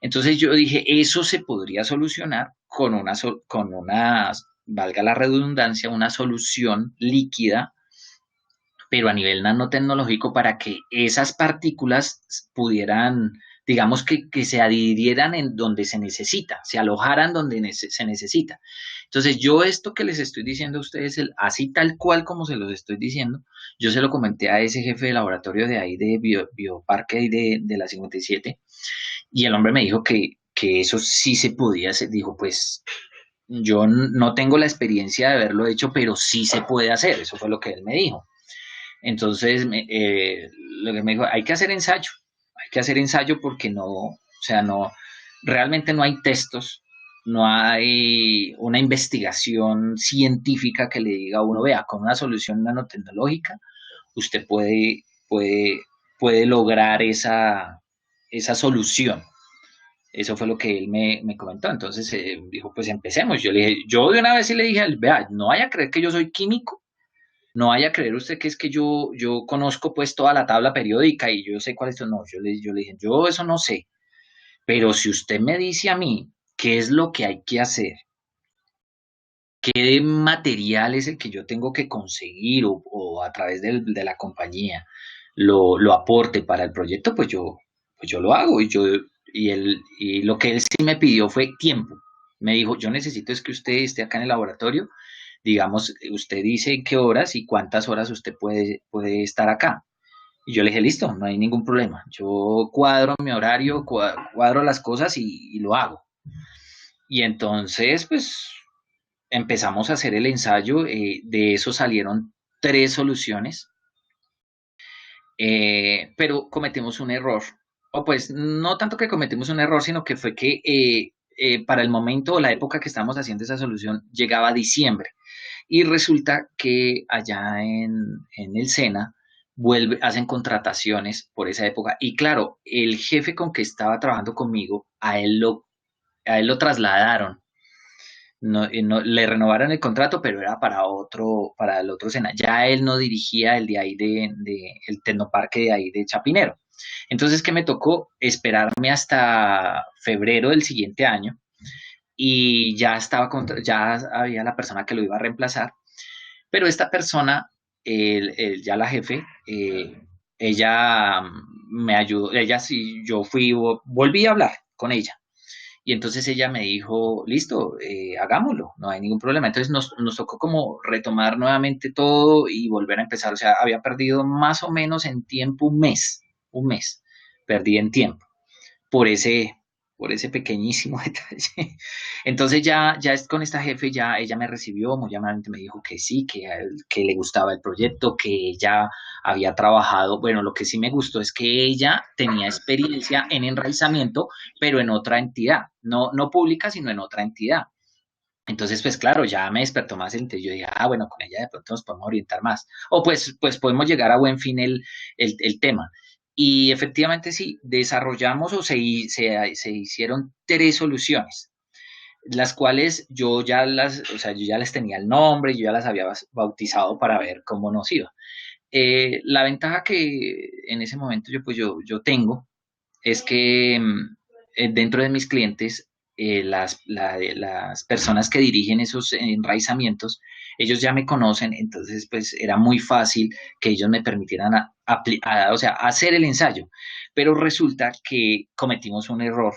[SPEAKER 1] Entonces yo dije, eso se podría solucionar con una, valga la redundancia, una solución líquida, pero a nivel nanotecnológico para que esas partículas pudieran, digamos que se adhirieran en donde se necesita, se alojaran donde se necesita. Entonces, yo esto que les estoy diciendo a ustedes, así tal cual como se los estoy diciendo, yo se lo comenté a ese jefe de laboratorio de ahí de Bioparque ahí de la 57, y el hombre me dijo que eso sí se podía hacer. Dijo, pues yo no tengo la experiencia de haberlo hecho, pero sí se puede hacer. Eso fue lo que él me dijo. Entonces, lo que me dijo, hay que hacer ensayo porque no, o sea, no, realmente no hay textos, no hay una investigación científica que le diga a uno, vea, con una solución nanotecnológica, usted puede, puede lograr esa solución. Eso fue lo que él me comentó. Entonces dijo, pues empecemos. Yo le dije, yo de una vez sí le dije, vea, no vaya a creer que yo soy químico, no vaya a creer usted que es que yo conozco pues toda la tabla periódica y yo sé cuál es. No, yo le dije, yo eso no sé, pero si usted me dice a mí qué es lo que hay que hacer, qué material es el que yo tengo que conseguir o a través de la compañía lo aporte para el proyecto, pues yo lo hago. Y lo que él sí me pidió fue tiempo. Me dijo, yo necesito es que usted esté acá en el laboratorio, digamos, usted dice en qué horas y cuántas horas usted puede estar acá. Y yo le dije, listo, no hay ningún problema. Yo cuadro mi horario, cuadro las cosas y lo hago. Y entonces, pues empezamos a hacer el ensayo, de eso salieron tres soluciones, pero cometimos un error, o pues no tanto que cometimos un error, sino que fue que para el momento o la época que estábamos haciendo esa solución llegaba diciembre y resulta que allá en el SENA hacen contrataciones por esa época y claro, el jefe con que estaba trabajando conmigo, a él lo trasladaron, le renovaron el contrato, pero era para el otro Sena. Ya él no dirigía el de ahí el Tecnoparque de ahí de Chapinero. Entonces, ¿qué me tocó? Esperarme hasta febrero del siguiente año y ya había la persona que lo iba a reemplazar, pero esta persona, ya la jefe, ella me ayudó, ella sí, volví a hablar con ella y entonces ella me dijo, listo, hagámoslo, no hay ningún problema. Entonces nos tocó como retomar nuevamente todo y volver a empezar. O sea, había perdido más o menos en tiempo un mes, perdí en tiempo por por ese pequeñísimo detalle. Entonces ya es con esta jefe, ya ella me recibió, muy amablemente me dijo que sí, que le gustaba el proyecto, que ella había trabajado. Bueno, lo que sí me gustó es que ella tenía experiencia en enraizamiento, pero en otra entidad, no pública, sino en otra entidad. Entonces, pues claro, ya me despertó más el interés. Yo dije, ah, bueno, con ella de pronto nos podemos orientar más. O pues podemos llegar a buen fin el tema. Y efectivamente sí, desarrollamos se hicieron tres soluciones, las cuales o sea, yo ya les tenía el nombre, yo ya las había bautizado para ver cómo nos iba. La ventaja que en ese momento yo tengo es que dentro de mis clientes, las personas que dirigen esos enraizamientos, ellos ya me conocen, entonces pues era muy fácil que ellos me permitieran o sea, hacer el ensayo. Pero resulta que cometimos un error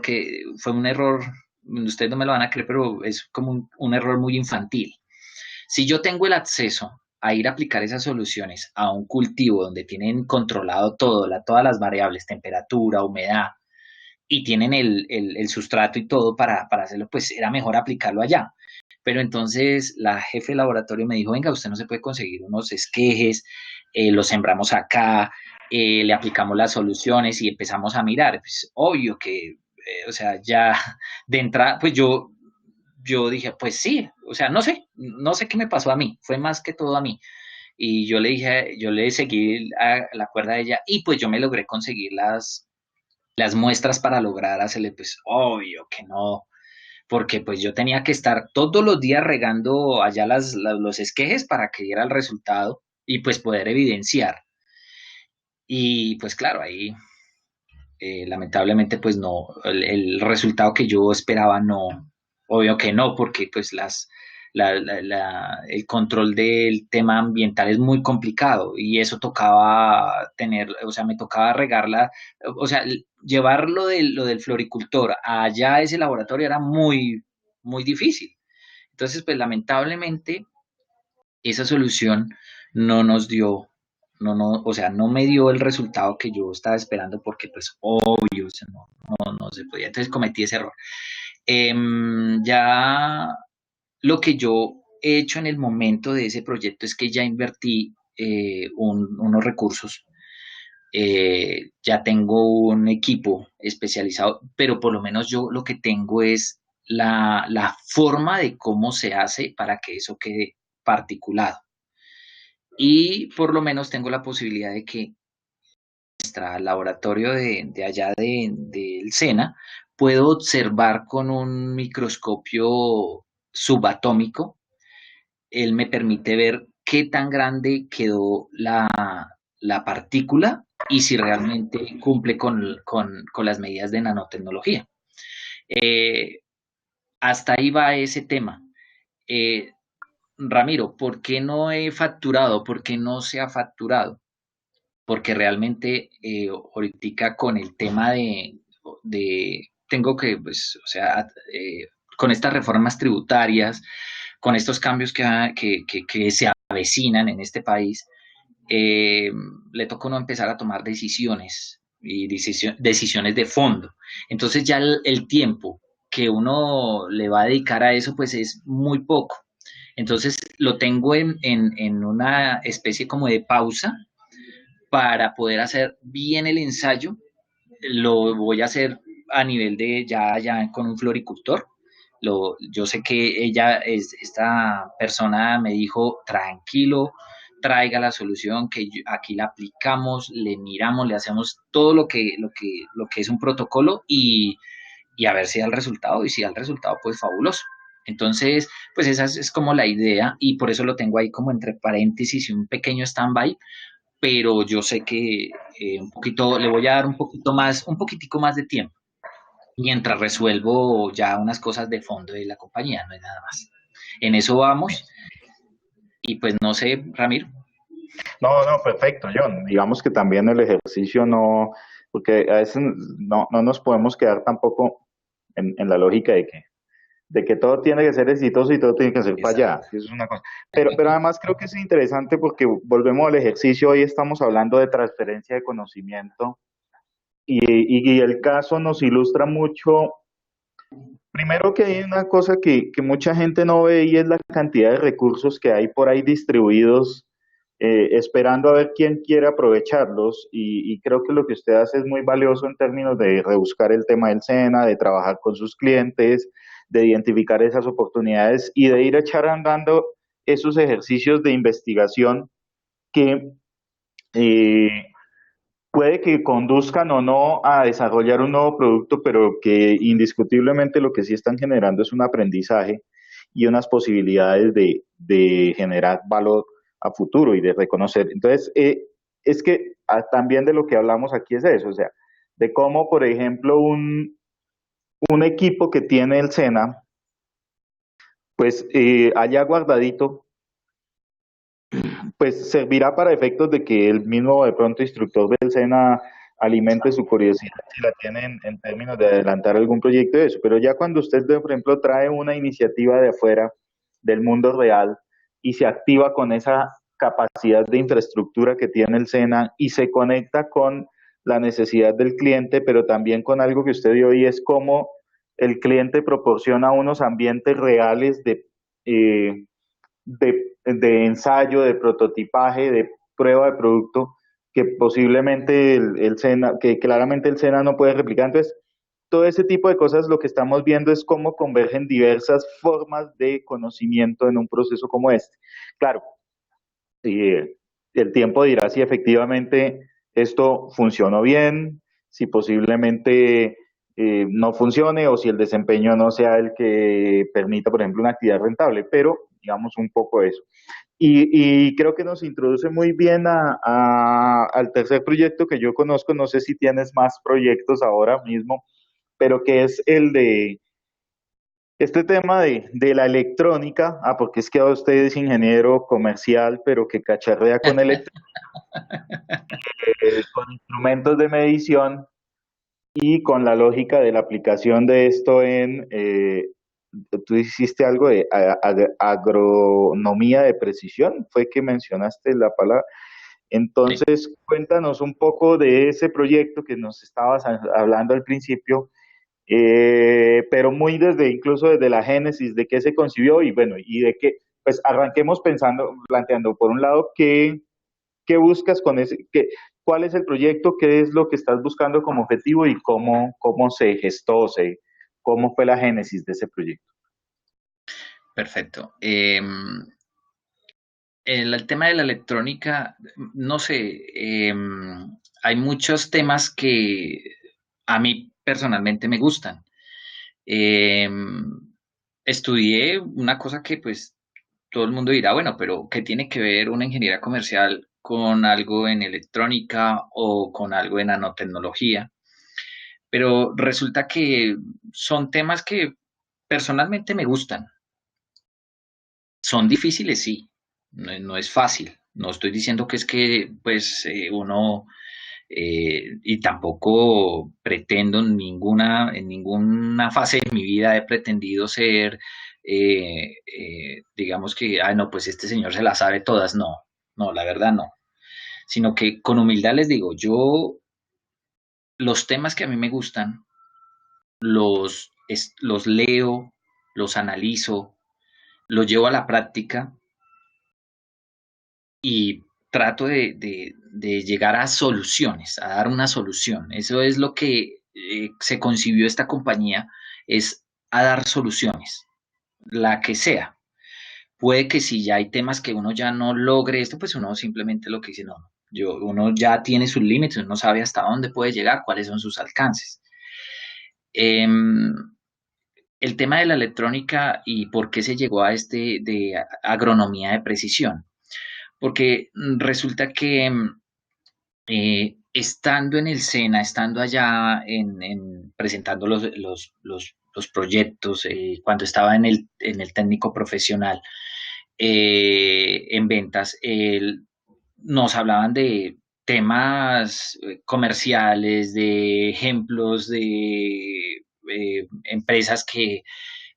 [SPEAKER 1] que fue un error, ustedes no me lo van a creer, pero es como un error muy infantil. Si yo tengo el acceso a ir a aplicar esas soluciones a un cultivo donde tienen controlado todas las variables, temperatura, humedad, y tienen el sustrato y todo para hacerlo, pues era mejor aplicarlo allá. Pero entonces la jefe de laboratorio me dijo, venga, usted no se puede conseguir unos esquejes, los sembramos acá, le aplicamos las soluciones y empezamos a mirar. Pues obvio que, o sea, ya de entrada, pues yo dije, pues sí, o sea, no sé qué me pasó a mí, fue más que todo a mí. Y yo le dije, yo le seguí la cuerda a ella y pues yo me logré conseguir las muestras para lograr hacerle, pues obvio que no, porque pues yo tenía que estar todos los días regando allá los esquejes para que diera el resultado y pues poder evidenciar. Y pues claro, ahí lamentablemente pues no, el resultado que yo esperaba no, obvio que no, porque pues el control del tema ambiental es muy complicado y eso tocaba tener, o sea, me tocaba regarla, o sea, llevar lo del floricultor allá a ese laboratorio era muy difícil. Entonces, pues lamentablemente esa solución no nos dio, o sea, no me dio el resultado que yo estaba esperando porque pues obvio, o sea, no se podía. Entonces cometí ese error. Ya lo que yo he hecho en el momento de ese proyecto es que ya invertí unos recursos, ya tengo un equipo especializado, pero por lo menos yo lo que tengo es la forma de cómo se hace para que eso quede particulado. Y por lo menos tengo la posibilidad de que nuestro laboratorio de allá del SENA puedo observar con un microscopio subatómico. Él me permite ver qué tan grande quedó la partícula y si realmente cumple con las medidas de nanotecnología. Eh, Hasta ahí va ese tema. Eh, Ramiro, ¿por qué no he facturado? ¿Por qué no se ha facturado? Porque realmente ahorita con el tema tengo que, pues, o sea, con estas reformas tributarias, con estos cambios que se avecinan en este país, eh, le toca a uno empezar a tomar decisiones y decisiones de fondo. Entonces ya el tiempo que uno le va a dedicar a eso, pues es muy poco. Entonces lo tengo en una especie como de pausa para poder hacer bien el ensayo. Lo voy a hacer a nivel de ya con un floricultor. Yo sé que esta persona me dijo, tranquilo, traiga la solución, que aquí la aplicamos, le miramos, le hacemos todo lo que es un protocolo y a ver si da el resultado, y si da el resultado, pues fabuloso. Entonces, pues esa es como la idea, y por eso lo tengo ahí como entre paréntesis y un pequeño stand-by, pero yo sé que un poquito, le voy a dar un poquitico más de tiempo, mientras resuelvo ya unas cosas de fondo de la compañía, no es nada más. En eso vamos, y pues no sé, Ramiro.
[SPEAKER 2] No, no, perfecto, John. Digamos que también el ejercicio no, porque a veces no nos podemos quedar tampoco en la lógica de que todo tiene que ser exitoso y todo tiene que ser para allá.
[SPEAKER 1] Exacto.
[SPEAKER 2] Eso es una cosa. Pero además creo que es interesante porque volvemos al ejercicio. Hoy estamos hablando de transferencia de conocimiento y el caso nos ilustra mucho. Primero que hay una cosa que mucha gente no ve y es la cantidad de recursos que hay por ahí distribuidos, esperando a ver quién quiere aprovecharlos y creo que lo que usted hace es muy valioso en términos de rebuscar el tema del SENA, de trabajar con sus clientes, de identificar esas oportunidades y de ir a echar andando esos ejercicios de investigación que eh, puede que conduzcan o no a desarrollar un nuevo producto, pero que indiscutiblemente lo que sí están generando es un aprendizaje y unas posibilidades de generar valor a futuro y de reconocer. Entonces, es que también de lo que hablamos aquí es eso, o sea, de cómo, por ejemplo, un equipo que tiene el SENA, pues allá guardadito, pues servirá para efectos de que el mismo de pronto instructor del SENA alimente su curiosidad si la tiene en términos de adelantar algún proyecto de eso. Pero ya cuando usted, por ejemplo, trae una iniciativa de afuera del mundo real y se activa con esa capacidad de infraestructura que tiene el SENA y se conecta con la necesidad del cliente, pero también con algo que usted dio y es cómo el cliente proporciona unos ambientes reales de ensayo, de prototipaje, de prueba de producto que posiblemente el SENA, que claramente el SENA no puede replicar. Entonces, todo ese tipo de cosas lo que estamos viendo es cómo convergen diversas formas de conocimiento en un proceso como este. Claro, el tiempo dirá si efectivamente esto funcionó bien, si posiblemente no funcione o si el desempeño no sea el que permita, por ejemplo, una actividad rentable, pero digamos un poco eso. Y creo que nos introduce muy bien al tercer proyecto que yo conozco, no sé si tienes más proyectos ahora mismo, pero que es el de este tema de la electrónica, porque es que usted es ingeniero comercial, pero que cacharrea con electrónica, con instrumentos de medición y con la lógica de la aplicación de esto tú hiciste algo de agronomía de precisión, fue que mencionaste la palabra.
[SPEAKER 1] Sí.
[SPEAKER 2] Entonces, cuéntanos un poco de ese proyecto que nos estabas hablando al principio, pero muy desde, incluso desde la génesis de qué se concibió y bueno, y de qué, pues arranquemos pensando, planteando por un lado qué buscas con ese, cuál es el proyecto, qué es lo que estás buscando como objetivo y cómo se gestó, cómo fue la génesis de ese proyecto.
[SPEAKER 1] Perfecto. El tema de la electrónica, no sé, hay muchos temas que a mí personalmente me gustan. Estudié una cosa que pues todo el mundo dirá, bueno, pero ¿qué tiene que ver una ingeniería comercial con algo en electrónica o con algo en nanotecnología? Pero resulta que son temas que personalmente me gustan. Son difíciles, sí, no es fácil. No estoy diciendo que es que pues uno y tampoco pretendo en ninguna fase de mi vida he pretendido ser, digamos que, ah, no, pues este señor se las sabe todas. No, no, la verdad no. Sino que con humildad les digo, yo los temas que a mí me gustan, los leo, los analizo, los llevo a la práctica y trato de llegar a soluciones, a dar una solución. Eso es lo que se concibió esta compañía, es a dar soluciones, la que sea. Puede que si ya hay temas que uno ya no logre esto, pues uno simplemente lo que dice, no, uno ya tiene sus límites, uno sabe hasta dónde puede llegar, cuáles son sus alcances. Em, el tema de la electrónica y por qué se llegó a este de agronomía de precisión. Porque resulta que estando en el SENA, estando allá presentando los proyectos, cuando estaba en el técnico profesional en ventas, nos hablaban de temas comerciales, de ejemplos de empresas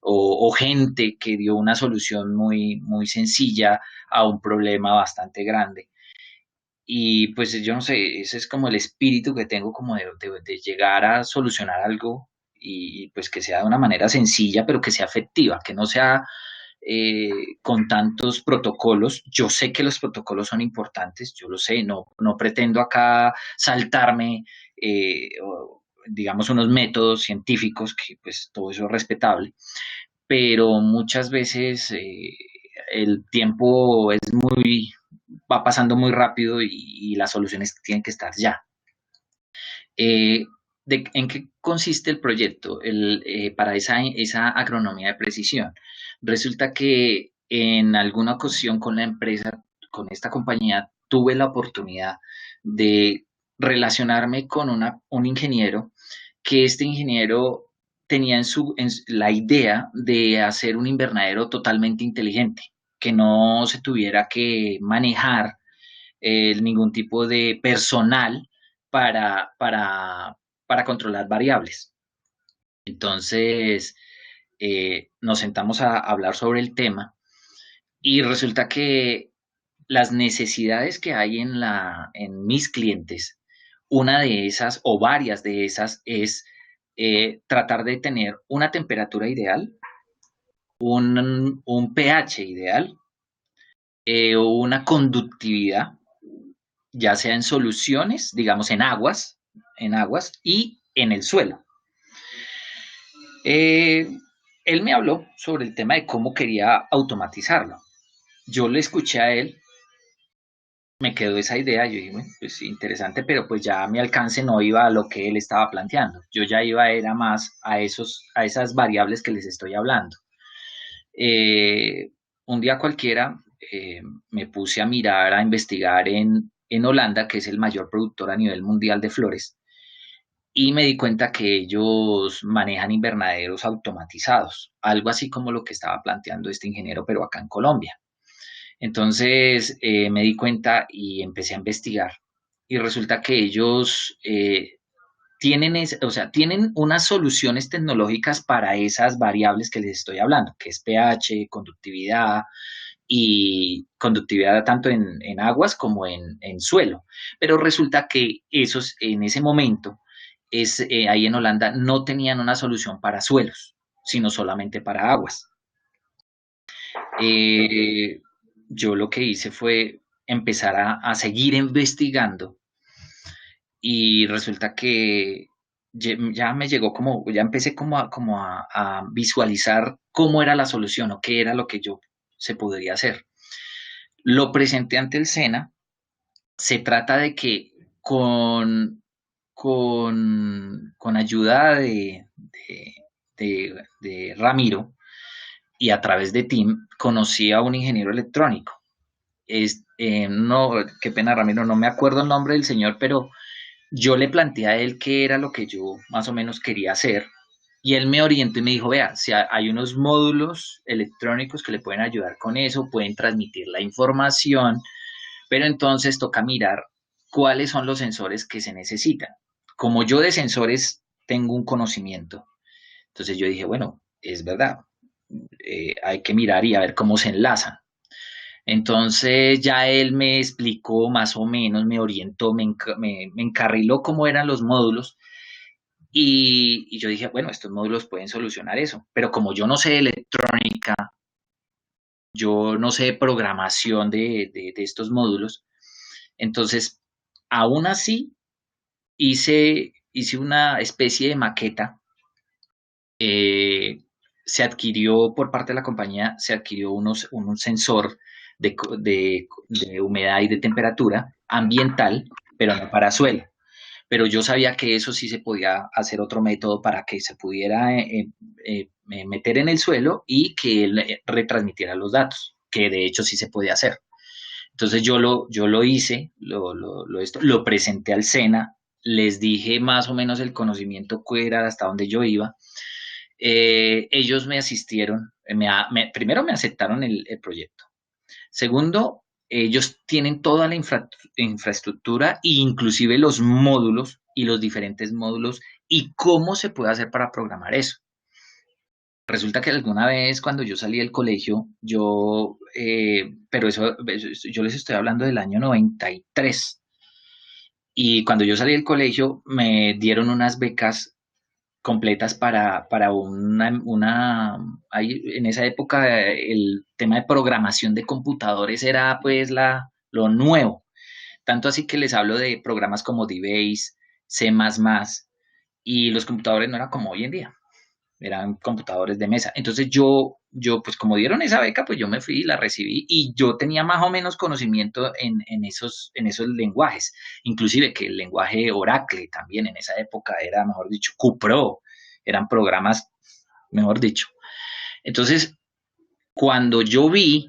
[SPEAKER 1] o gente que dio una solución muy sencilla a un problema bastante grande. Y pues yo no sé, ese es como el espíritu que tengo como de llegar a solucionar algo y pues que sea de una manera sencilla, pero que sea efectiva, que no sea con tantos protocolos. Yo sé que los protocolos son importantes, yo lo sé, no pretendo acá saltarme, digamos, unos métodos científicos, que pues todo eso es respetable, pero muchas veces el tiempo va pasando muy rápido y las soluciones tienen que estar ya. Eh, ¿En qué consiste el proyecto para esa agronomía de precisión? Resulta que en alguna ocasión con la empresa, con esta compañía, tuve la oportunidad de relacionarme con un ingeniero, que este ingeniero tenía la idea de hacer un invernadero totalmente inteligente, que no se tuviera que manejar ningún tipo de personal para, para, para controlar variables. Entonces, nos sentamos a hablar sobre el tema y resulta que las necesidades que hay en mis clientes, una de esas o varias de esas es tratar de tener una temperatura ideal, un pH ideal, una conductividad, ya sea en soluciones, digamos en aguas y en el suelo. Eh, Él me habló sobre el tema de cómo quería automatizarlo. Yo le escuché a él, me quedó esa idea, yo dije, bueno, pues interesante, pero pues ya mi alcance no iba a lo que él estaba planteando. Yo ya iba era más a esas variables que les estoy hablando. Eh, un día cualquiera me puse a mirar, a investigar en Holanda, que es el mayor productor a nivel mundial de flores, y me di cuenta que ellos manejan invernaderos automatizados, algo así como lo que estaba planteando este ingeniero, pero acá en Colombia. Entonces me di cuenta y empecé a investigar y resulta que ellos tienen, o sea, tienen unas soluciones tecnológicas para esas variables que les estoy hablando, que es pH, conductividad y conductividad tanto en aguas como en suelo. Pero resulta que esos en ese momento, ahí en Holanda, no tenían una solución para suelos, sino solamente para aguas. Eh, yo lo que hice fue empezar a seguir investigando y resulta que ya me llegó como, ya empecé como a visualizar cómo era la solución o qué era lo que yo se podría hacer. Lo presenté ante el SENA. Se trata de que con ayuda de Ramiro y a través de Tim, conocí a un ingeniero electrónico. No, qué pena, Ramiro, no me acuerdo el nombre del señor, pero yo le planteé a él qué era lo que yo más o menos quería hacer y él me orientó y me dijo, vea, si hay unos módulos electrónicos que le pueden ayudar con eso, pueden transmitir la información, pero entonces toca mirar cuáles son los sensores que se necesitan. Como yo de sensores tengo un conocimiento, entonces yo dije, bueno, es verdad, hay que mirar y a ver cómo se enlazan. Entonces ya él me explicó más o menos, me orientó, me encarriló cómo eran los módulos y yo dije, bueno, estos módulos pueden solucionar eso, pero como yo no sé de electrónica, yo no sé de programación de estos módulos, entonces aún así hice una especie de maqueta. eh, Se adquirió por parte de la compañía, se adquirió un sensor de humedad y de temperatura ambiental, pero no para suelo. Pero yo sabía que eso sí se podía hacer otro método para que se pudiera meter en el suelo y que él retransmitiera los datos, que de hecho sí se puede hacer. Entonces yo lo hice, lo presenté al SENA, les dije más o menos el conocimiento que era hasta donde yo iba. Ellos me asistieron, primero me aceptaron el proyecto. Segundo, ellos tienen toda la infraestructura e inclusive los módulos y los diferentes módulos y cómo se puede hacer para programar eso. Resulta que alguna vez cuando yo salí del colegio, pero yo les estoy hablando del año 93. Y cuando yo salí del colegio me dieron unas becas completas para en esa época el tema de programación de computadores era pues lo nuevo. Tanto así que les hablo de programas como DBase, C++, y los computadores no eran como hoy en día, eran computadores de mesa. Entonces pues como dieron esa beca, pues yo me fui y la recibí y yo tenía más o menos conocimiento en esos lenguajes, inclusive que el lenguaje Oracle también en esa época era, mejor dicho, QPro, eran programas, mejor dicho. Entonces, cuando yo vi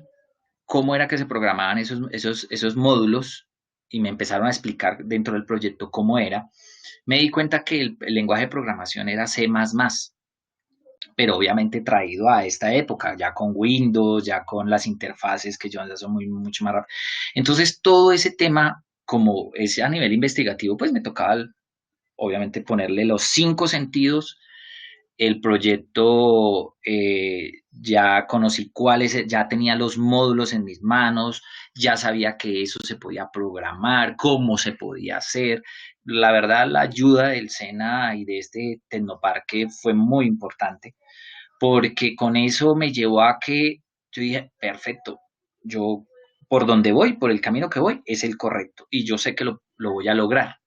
[SPEAKER 1] cómo era que se programaban esos módulos y me empezaron a explicar dentro del proyecto cómo era, me di cuenta que el lenguaje de programación era C++, pero obviamente traído a esta época, ya con Windows, ya con las interfaces que ya son mucho más rápidas. Entonces, todo ese tema, como es a nivel investigativo, pues me tocaba, obviamente, ponerle los 5 sentidos. El proyecto, ya conocí cuáles, ya tenía los módulos en mis manos, ya sabía que eso se podía programar, cómo se podía hacer. La verdad, la ayuda del SENA y de este Tecnoparque fue muy importante porque con eso me llevó a que yo dije, perfecto, yo por donde voy, por el camino que voy, es el correcto y yo sé que lo voy a lograr.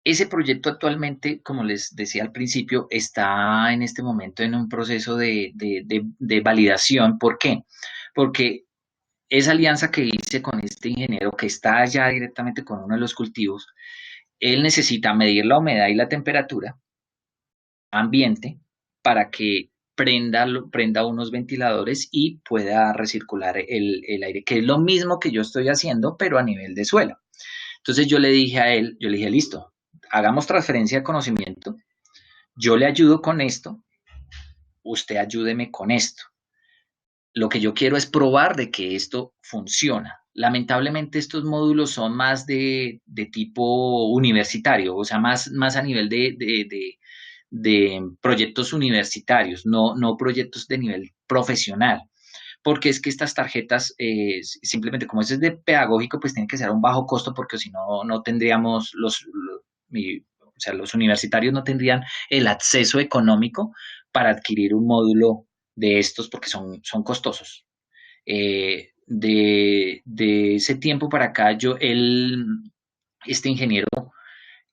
[SPEAKER 1] Ese proyecto actualmente, como les decía al principio, está en este momento en un proceso de validación. ¿Por qué? Porque esa alianza que hice con este ingeniero que está allá directamente con uno de los cultivos, él necesita medir la humedad y la temperatura ambiente para que prenda unos ventiladores y pueda recircular el aire, que es lo mismo que yo estoy haciendo, pero a nivel de suelo. Entonces yo le dije a él, yo le dije, listo, hagamos transferencia de conocimiento, yo le ayudo con esto, usted ayúdeme con esto. Lo que yo quiero es probar de que esto funciona. Lamentablemente estos módulos son más de tipo universitario, o sea, más a nivel de proyectos universitarios, no proyectos de nivel profesional, porque es que estas tarjetas, simplemente como eso es de pedagógico, pues tiene que ser a un bajo costo, porque si no, no tendríamos o sea, los universitarios no tendrían el acceso económico para adquirir un módulo de estos, porque son costosos. De ese tiempo para acá, este ingeniero,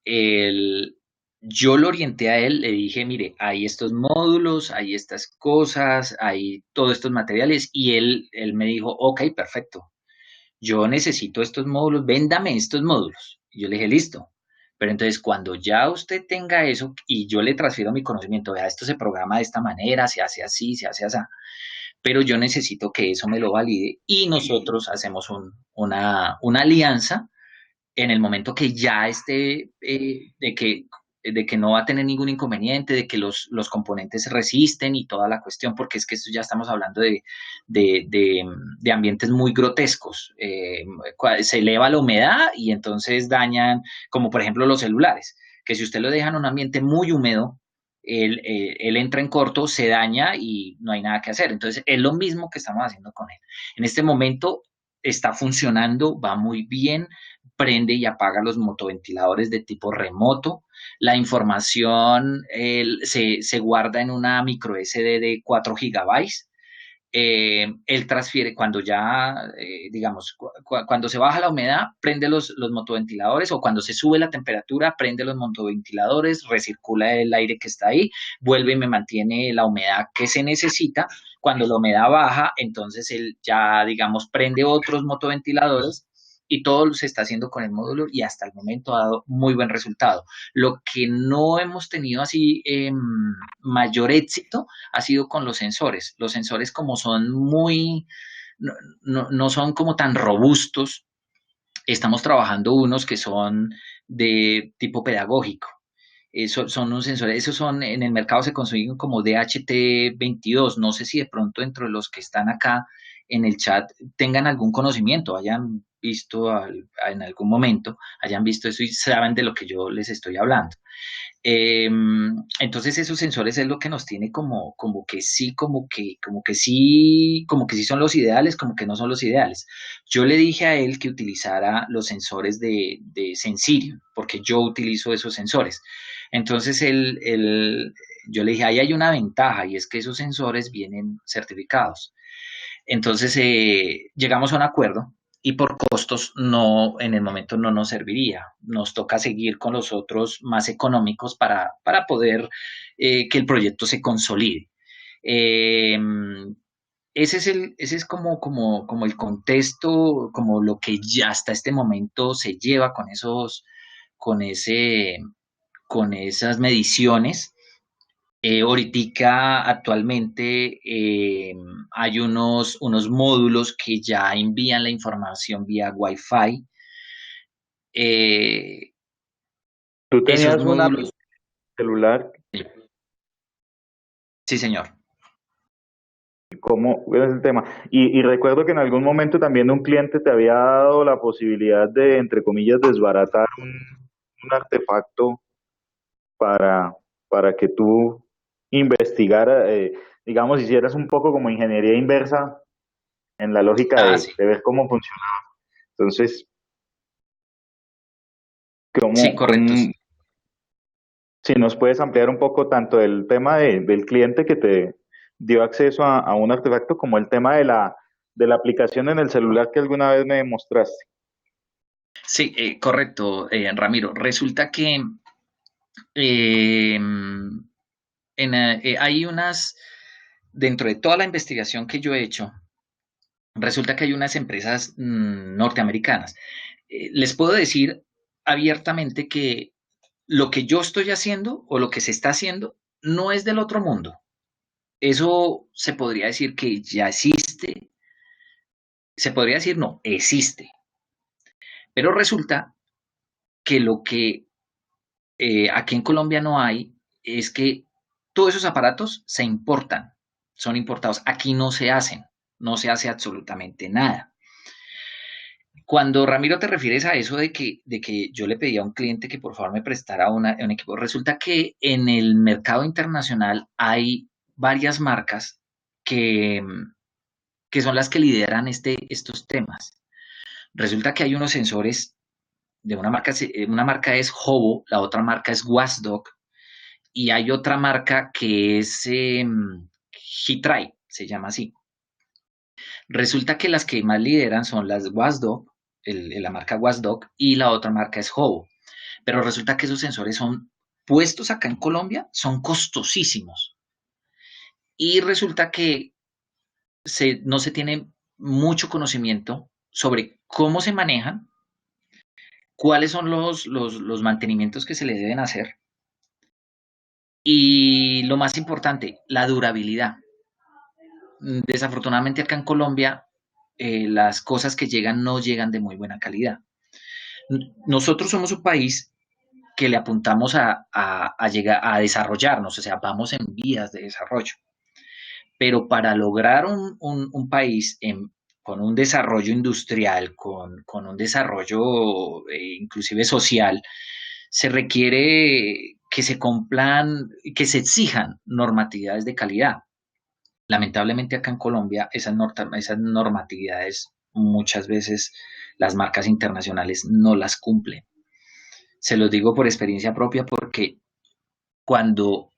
[SPEAKER 1] él, yo lo orienté a él, le dije, mire, hay estos módulos, hay estas cosas, hay todos estos materiales, y él me dijo, ok, perfecto, yo necesito estos módulos, véndame estos módulos. Y yo le dije, listo. Pero entonces, cuando ya usted tenga eso y yo le transfiero mi conocimiento, vea, esto se programa de esta manera, se hace así, se hace así, pero yo necesito que eso me lo valide y nosotros hacemos una alianza en el momento que ya esté, de que no va a tener ningún inconveniente, de que los componentes resisten y toda la cuestión, porque es que esto ya estamos hablando de, de, de ambientes muy grotescos. Se eleva la humedad y entonces dañan, como por ejemplo los celulares, que si usted lo deja en un ambiente muy húmedo, él entra en corto, se daña y no hay nada que hacer. Entonces, es lo mismo que estamos haciendo con él. En este momento está funcionando, va muy bien, prende y apaga los motoventiladores de tipo remoto. La información se guarda en una micro SD de 4 gigabytes. Él transfiere cuando ya, digamos, cuando se baja la humedad, prende los motoventiladores, o cuando se sube la temperatura, prende los motoventiladores, recircula el aire que está ahí, vuelve y me mantiene la humedad que se necesita. Cuando la humedad baja, entonces él ya, digamos, prende otros motoventiladores, y todo se está haciendo con el módulo y hasta el momento ha dado muy buen resultado. Lo que no hemos tenido así mayor éxito ha sido con los sensores. Los sensores, como son no son como tan robustos, estamos trabajando unos que son de tipo pedagógico. Son unos sensores, esos son, en el mercado se consiguen como DHT-22. No sé si de pronto entre los que están acá en el chat tengan algún conocimiento, hayan visto en algún momento, hayan visto eso y saben de lo que yo les estoy hablando. Eh, entonces esos sensores es lo que nos tiene como que sí, como que sí son los ideales, como que no son los ideales. Yo le dije a él que utilizara los sensores de Sensirion, porque yo utilizo esos sensores. Entonces yo le dije, ahí hay una ventaja y es que esos sensores vienen certificados. Entonces llegamos a un acuerdo y por costos no, en el momento no nos serviría. Nos toca seguir con los otros más económicos para poder que el proyecto se consolide. Eh, ese es como el contexto, como lo que ya hasta este momento se lleva con ese, con esas mediciones. Ahoritica actualmente hay unos módulos que ya envían la información vía Wi-Fi. Eh,
[SPEAKER 2] Tú
[SPEAKER 1] esos
[SPEAKER 2] tenías una
[SPEAKER 1] módulos,
[SPEAKER 2] celular.
[SPEAKER 1] sí, señor.
[SPEAKER 2] ¿Cómo es el tema? Y recuerdo que en algún momento también un cliente te había dado la posibilidad de, entre comillas, desbaratar un artefacto para, para que tú investigaras, digamos, hicieras un poco como ingeniería inversa en la lógica
[SPEAKER 1] Ah, sí,
[SPEAKER 2] de ver cómo funciona. Entonces,
[SPEAKER 1] sí,
[SPEAKER 2] ¿cómo,
[SPEAKER 1] correcto.
[SPEAKER 2] si nos puedes ampliar un poco tanto el tema del cliente que te dio acceso a un artefacto como el tema de la aplicación en el celular que alguna vez me mostraste?
[SPEAKER 1] Sí, correcto, Ramiro. Resulta que eh, hay dentro de toda la investigación que yo he hecho, resulta que hay unas empresas norteamericanas. Les puedo decir abiertamente que lo que yo estoy haciendo o lo que se está haciendo no es del otro mundo. Eso se podría decir que ya existe. Se podría decir no, existe. Pero resulta que lo que aquí en Colombia no hay es que todos esos aparatos se importan, son importados. Aquí no se hacen, no se hace absolutamente nada. Cuando Ramiro te refieres a eso de que yo le pedí a un cliente que por favor me prestara un equipo, resulta que en el mercado internacional hay varias marcas que, que son las que lideran estos temas. Resulta que hay unos sensores de una marca es Hovo, la otra marca es Wasdog y hay otra marca que es Hitray, se llama así. Resulta que las que más lideran son las Wasdog, la marca Wasdog, y la otra marca es Hovo. Pero resulta que esos sensores son puestos acá en Colombia, son costosísimos. Y resulta que no se tiene mucho conocimiento sobre cómo se manejan, cuáles son los mantenimientos que se le deben hacer y lo más importante, la durabilidad. Desafortunadamente acá en Colombia las cosas que llegan no llegan de muy buena calidad. Nosotros somos un país que le apuntamos a llegar a desarrollarnos, o sea, vamos en vías de desarrollo. Pero para lograr un país con un desarrollo industrial, con un desarrollo inclusive social, se requiere que se cumplan, que se exijan normatividades de calidad. Lamentablemente acá en Colombia esas normatividades muchas veces las marcas internacionales no las cumplen. Se los digo por experiencia propia porque cuando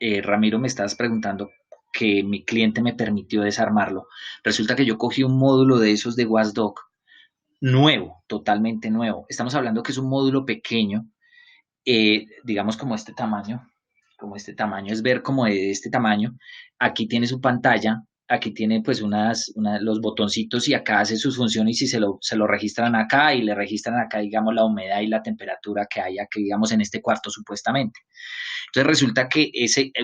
[SPEAKER 1] Ramiro me estabas preguntando que mi cliente me permitió desarmarlo, resulta que yo cogí un módulo de esos de Wasdog nuevo, totalmente nuevo. Estamos hablando que es un módulo pequeño, digamos como este tamaño, es ver como de este tamaño. Aquí tiene su pantalla, aquí tiene pues los botoncitos y acá hace sus funciones y se lo registran acá y le registran acá, digamos, la humedad y la temperatura que hay aquí, digamos, en este cuarto supuestamente. Entonces resulta que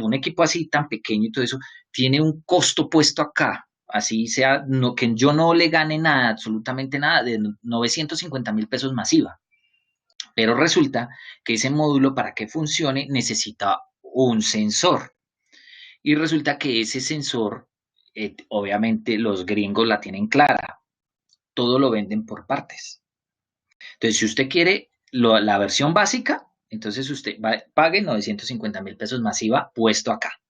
[SPEAKER 1] un equipo así tan pequeño y todo eso tiene un costo puesto acá, así sea, no, que yo no le gane nada, absolutamente nada, de 950.000 pesos masiva. Pero resulta que ese módulo para que funcione necesita un sensor. Y resulta que ese sensor, obviamente los gringos la tienen clara, todo lo venden por partes. Entonces, si usted quiere la versión básica, entonces usted pague 950.000 pesos masiva puesto acá.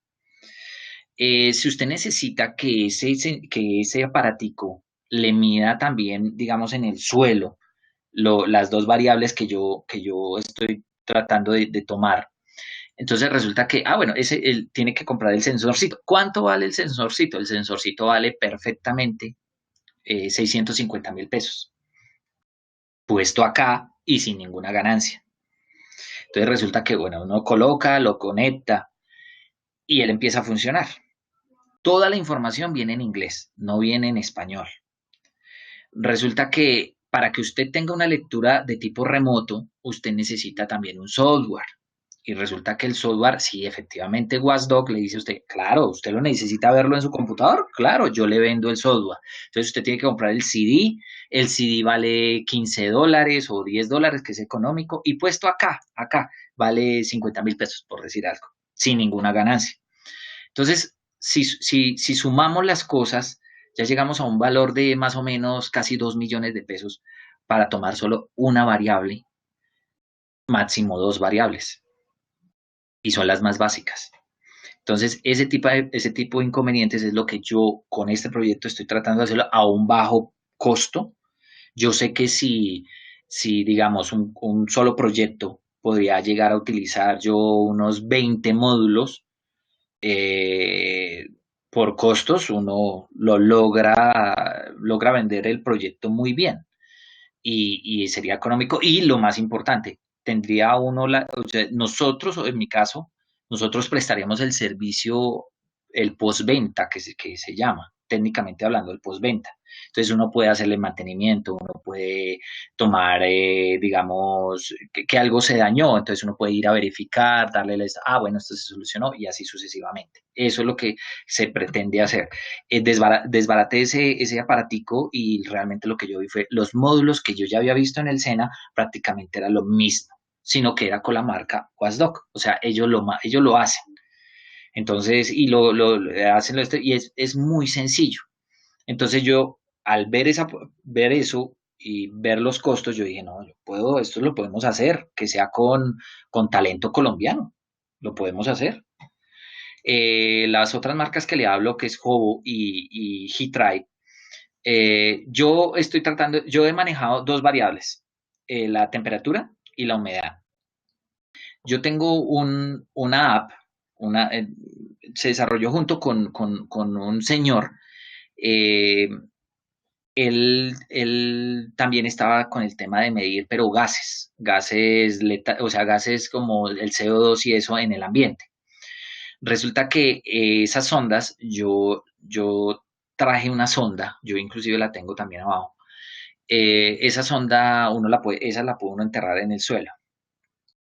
[SPEAKER 1] Si usted necesita que ese aparatico le mida también, digamos, en el suelo, las dos variables que yo estoy tratando de tomar. Entonces resulta que, bueno, él tiene que comprar el sensorcito. ¿Cuánto vale el sensorcito? El sensorcito vale perfectamente 650.000 pesos, puesto acá y sin ninguna ganancia. Entonces resulta que, bueno, uno coloca, lo conecta y él empieza a funcionar. Toda la información viene en inglés, no viene en español. Resulta que para que usted tenga una lectura de tipo remoto, usted necesita también un software. Y resulta que el software, sí, efectivamente, Watchdog le dice a usted, claro, usted lo necesita verlo en su computador, claro, yo le vendo el software. Entonces usted tiene que comprar el CD vale $15 o $10, que es económico, y puesto acá, vale 50.000 pesos, por decir algo, sin ninguna ganancia. Entonces, si sumamos las cosas, ya llegamos a un valor de más o menos casi 2 millones de pesos para tomar solo una variable, máximo dos variables, y son las más básicas. Entonces, ese tipo de inconvenientes es lo que yo con este proyecto estoy tratando de hacerlo a un bajo costo. Yo sé que si digamos, un solo proyecto podría llegar a utilizar yo unos 20 módulos, eh, por costos, uno logra vender el proyecto muy bien y sería económico. Y lo más importante, tendría uno, o sea, nosotros, o en mi caso, nosotros prestaríamos el servicio, el postventa, que se llama, técnicamente hablando, el postventa. Entonces uno puede hacerle mantenimiento, uno puede tomar, digamos, que algo se dañó, entonces uno puede ir a verificar, bueno, esto se solucionó y así sucesivamente. Eso es lo que se pretende hacer. Desbaraté ese aparatico y realmente lo que yo vi fue los módulos que yo ya había visto en el SENA, prácticamente era lo mismo, sino que era con la marca Wasdog. O sea, ellos lo hacen. Entonces, y lo hacen y es muy sencillo. Entonces yo, al ver eso, y ver los costos, yo dije, no, yo puedo, esto lo podemos hacer, que sea con talento colombiano, lo podemos hacer. Las otras marcas que le hablo, que es Hobo y Hitride, yo estoy tratando, yo he manejado dos variables, la temperatura y la humedad. Yo tengo una app, una, se desarrolló junto con un señor. eh, él también estaba con el tema de medir, pero o sea, gases como el CO2 y eso en el ambiente. Resulta que esas sondas, yo traje una sonda, yo inclusive la tengo también abajo. Esa sonda, esa la puede uno enterrar en el suelo.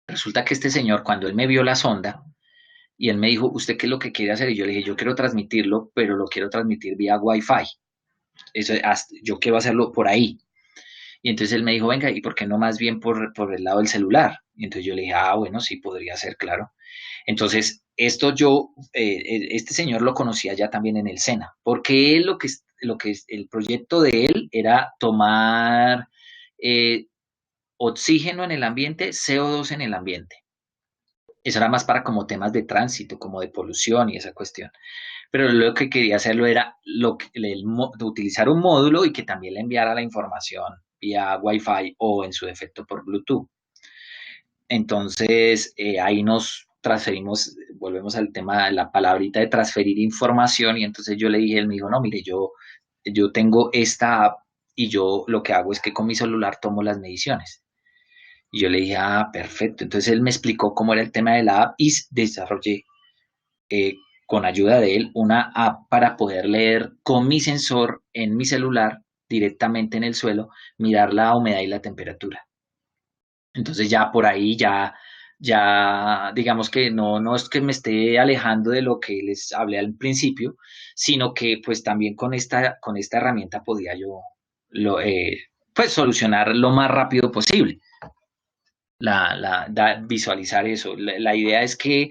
[SPEAKER 1] Resulta que este señor, cuando él me vio la sonda, y él me dijo, ¿usted qué es lo que quiere hacer? Y yo le dije, yo quiero transmitirlo, pero lo quiero transmitir vía Wi-Fi. Yo quiero hacerlo por ahí. Y entonces él me dijo, venga, ¿y por qué no más bien por el lado del celular? Y entonces yo le dije, ah, bueno, sí, podría ser, claro. Entonces, este señor lo conocía ya también en el SENA, porque él el proyecto de él era tomar eh, oxígeno en el ambiente, CO2 en el ambiente. Eso era más para como temas de tránsito, como de polución y esa cuestión. Pero lo que quería hacerlo era utilizar un módulo y que también le enviara la información vía Wi-Fi o en su defecto por Bluetooth. Entonces, ahí nos transferimos, volvemos al tema de la palabrita de transferir información y entonces yo le dije, él me dijo, no, mire, yo tengo esta app y yo lo que hago es que con mi celular tomo las mediciones. Y yo le dije, ah, perfecto. Entonces él me explicó cómo era el tema de la app y desarrollé eh, con ayuda de él una app para poder leer con mi sensor en mi celular directamente en el suelo, mirar la humedad y la temperatura. Entonces ya por ahí ya digamos que no es que me esté alejando de lo que les hablé al principio, sino que pues también con esta herramienta podía yo pues solucionar lo más rápido posible, visualizar eso. La idea es que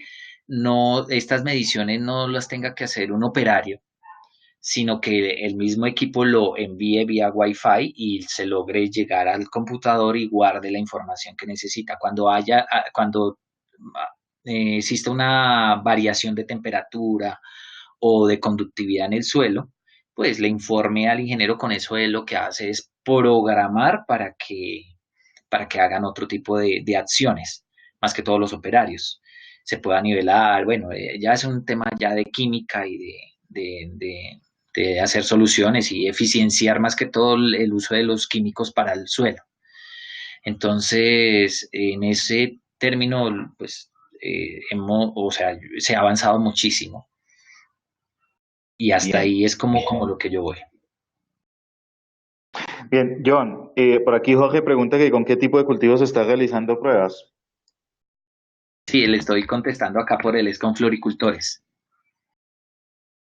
[SPEAKER 1] estas mediciones no las tenga que hacer un operario, sino que el mismo equipo lo envíe vía Wi-Fi y se logre llegar al computador y guarde la información que necesita. Cuando existe una variación de temperatura o de conductividad en el suelo, pues le informe al ingeniero. Con eso él lo que hace es programar para que hagan otro tipo de acciones, más que todos los operarios. Se pueda nivelar, bueno, ya es un tema ya de química y de hacer soluciones y eficienciar más que todo el uso de los químicos para el suelo. Entonces, en ese término, pues, o sea, se ha avanzado muchísimo y hasta
[SPEAKER 2] Bien,
[SPEAKER 1] ahí es como lo que yo voy.
[SPEAKER 2] bien, John, por aquí Jorge pregunta que con qué tipo de cultivos se está realizando pruebas.
[SPEAKER 1] Sí, le estoy contestando acá por él, es con floricultores.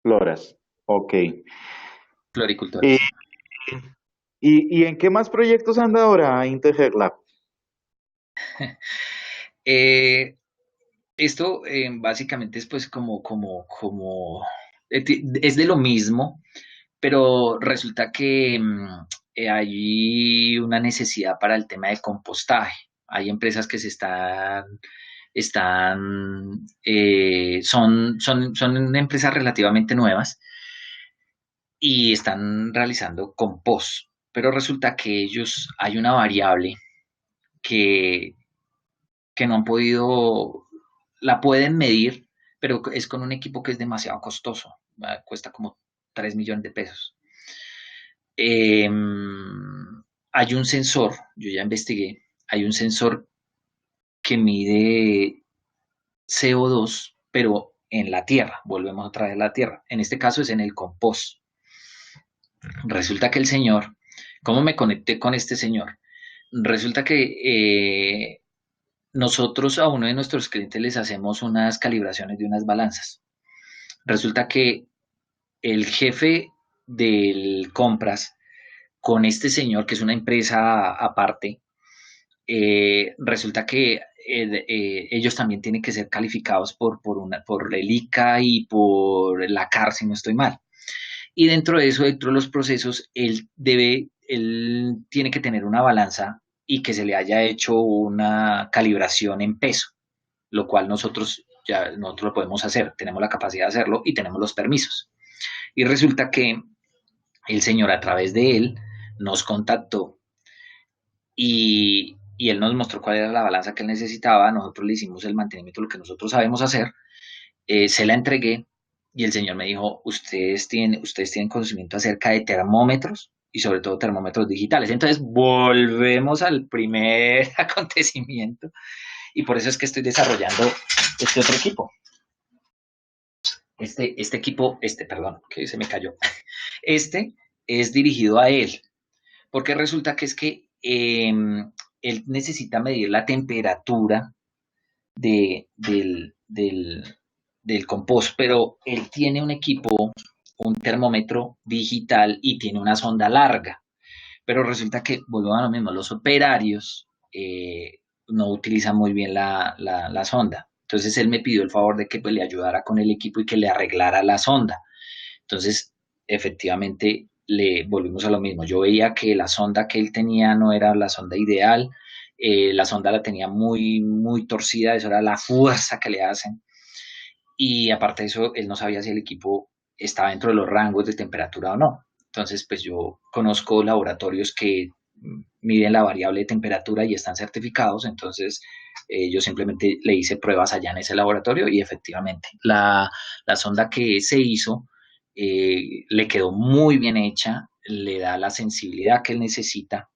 [SPEAKER 2] Floras, ok. Eh,
[SPEAKER 1] Floricultores.
[SPEAKER 2] ¿y en qué más proyectos anda ahora Integer Lab?
[SPEAKER 1] Eh, Esto básicamente es pues es de lo mismo, pero resulta que hay una necesidad para el tema de compostaje. Hay empresas que son empresas relativamente nuevas y están realizando compost, pero resulta que hay una variable que, que no han podido, la pueden medir, pero es con un equipo que es demasiado costoso, cuesta como 3 millones de pesos. Eh, Hay un sensor, yo ya investigué, hay un sensor que mide CO2, pero en la tierra, volvemos otra vez a la tierra, en este caso es en el compost. Resulta que el señor, ¿cómo me conecté con este señor? Resulta que nosotros a uno de nuestros clientes les hacemos unas calibraciones de unas balanzas. Resulta que el jefe del compras con este señor, que es una empresa aparte, resulta que ellos también tienen que ser calificados por el ICA y por la CAR, si no estoy mal. Y dentro de eso, dentro de los procesos, él debe él tiene que tener una balanza y que se le haya hecho una calibración en peso, lo cual nosotros lo podemos hacer, tenemos la capacidad de hacerlo y tenemos los permisos. Y resulta que el señor a través de él nos contactó y él nos mostró cuál era la balanza que él necesitaba, nosotros le hicimos el mantenimiento, lo que nosotros sabemos hacer, se la entregué y el señor me dijo, ustedes tienen conocimiento acerca de termómetros y sobre todo termómetros digitales. Entonces volvemos al primer acontecimiento y por eso es que estoy desarrollando este otro equipo. Este equipo, perdón, que se me cayó. Este es dirigido a él, porque resulta que es que él necesita medir la temperatura del compost, pero él tiene un equipo, un termómetro digital y tiene una sonda larga. Pero resulta que, volvemos a lo mismo, los operarios no utilizan muy bien la sonda. Entonces él me pidió el favor de que pues, le ayudara con el equipo y que le arreglara la sonda. Entonces, efectivamente, le volvimos a lo mismo. Yo veía que la sonda que él tenía no era la sonda ideal, la sonda la tenía muy, muy torcida, eso era la fuerza que le hacen. Y aparte de eso, él no sabía si el equipo estaba dentro de los rangos de temperatura o no. Entonces, pues yo conozco laboratorios que miden la variable de temperatura y están certificados, entonces yo simplemente le hice pruebas allá en ese laboratorio y efectivamente la sonda que se hizo le quedó muy bien hecha, le da la sensibilidad que él necesita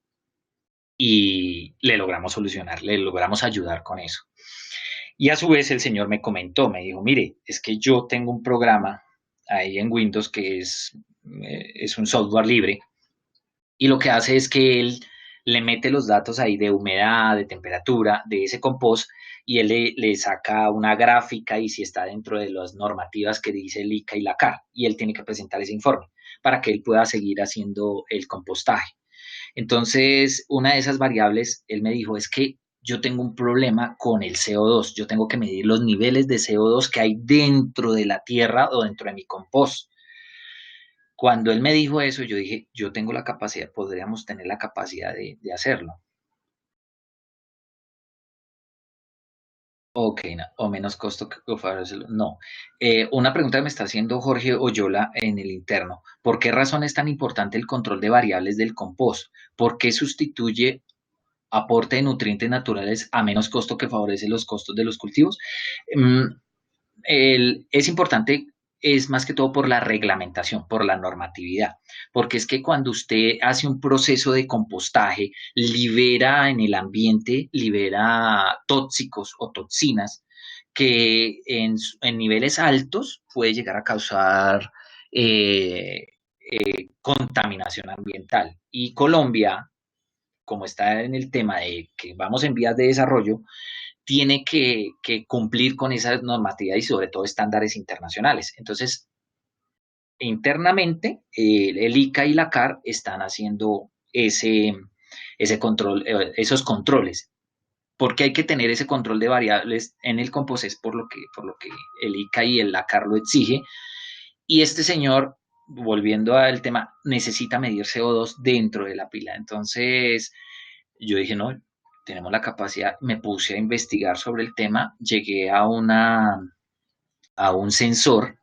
[SPEAKER 1] y le logramos solucionar, le logramos ayudar con eso. Y a su vez el señor me comentó, me dijo, mire, es que yo tengo un programa ahí en Windows que es un software libre y lo que hace es que él le mete los datos ahí de humedad, de temperatura, de ese compost y él le saca una gráfica y si está dentro de las normativas que dice el ICA y la CAR y él tiene que presentar ese informe para que él pueda seguir haciendo el compostaje. Entonces, una de esas variables, él me dijo, es que yo tengo un problema con el CO2. Yo tengo que medir los niveles de CO2 que hay dentro de la tierra o dentro de mi compost. Cuando él me dijo eso, yo dije, yo tengo la capacidad, podríamos tener la capacidad de hacerlo. Ok, no, o menos costo que ofrecerlo. No. Una pregunta que me está haciendo Jorge Oyola en el interno. ¿Por qué razón es tan importante el control de variables del compost? ¿Por qué sustituye aporte de nutrientes naturales a menos costo que favorece los costos de los cultivos? Mm, es importante, es más que todo por la reglamentación, por la normatividad, porque es que cuando usted hace un proceso de compostaje, libera en el ambiente, libera tóxicos o toxinas que en niveles altos puede llegar a causar contaminación ambiental. Y Colombia, como está en el tema de que vamos en vías de desarrollo, tiene que cumplir con esas normatividades y sobre todo estándares internacionales. Entonces, internamente, el ICA y la CAR están haciendo ese control, esos controles. Porque hay que tener ese control de variables en el compost, es por lo que el ICA y la CAR lo exige. Y este señor, volviendo al tema, necesita medir CO2 dentro de la pila. Entonces, yo dije, no, tenemos la capacidad, me puse a investigar sobre el tema, llegué a un sensor,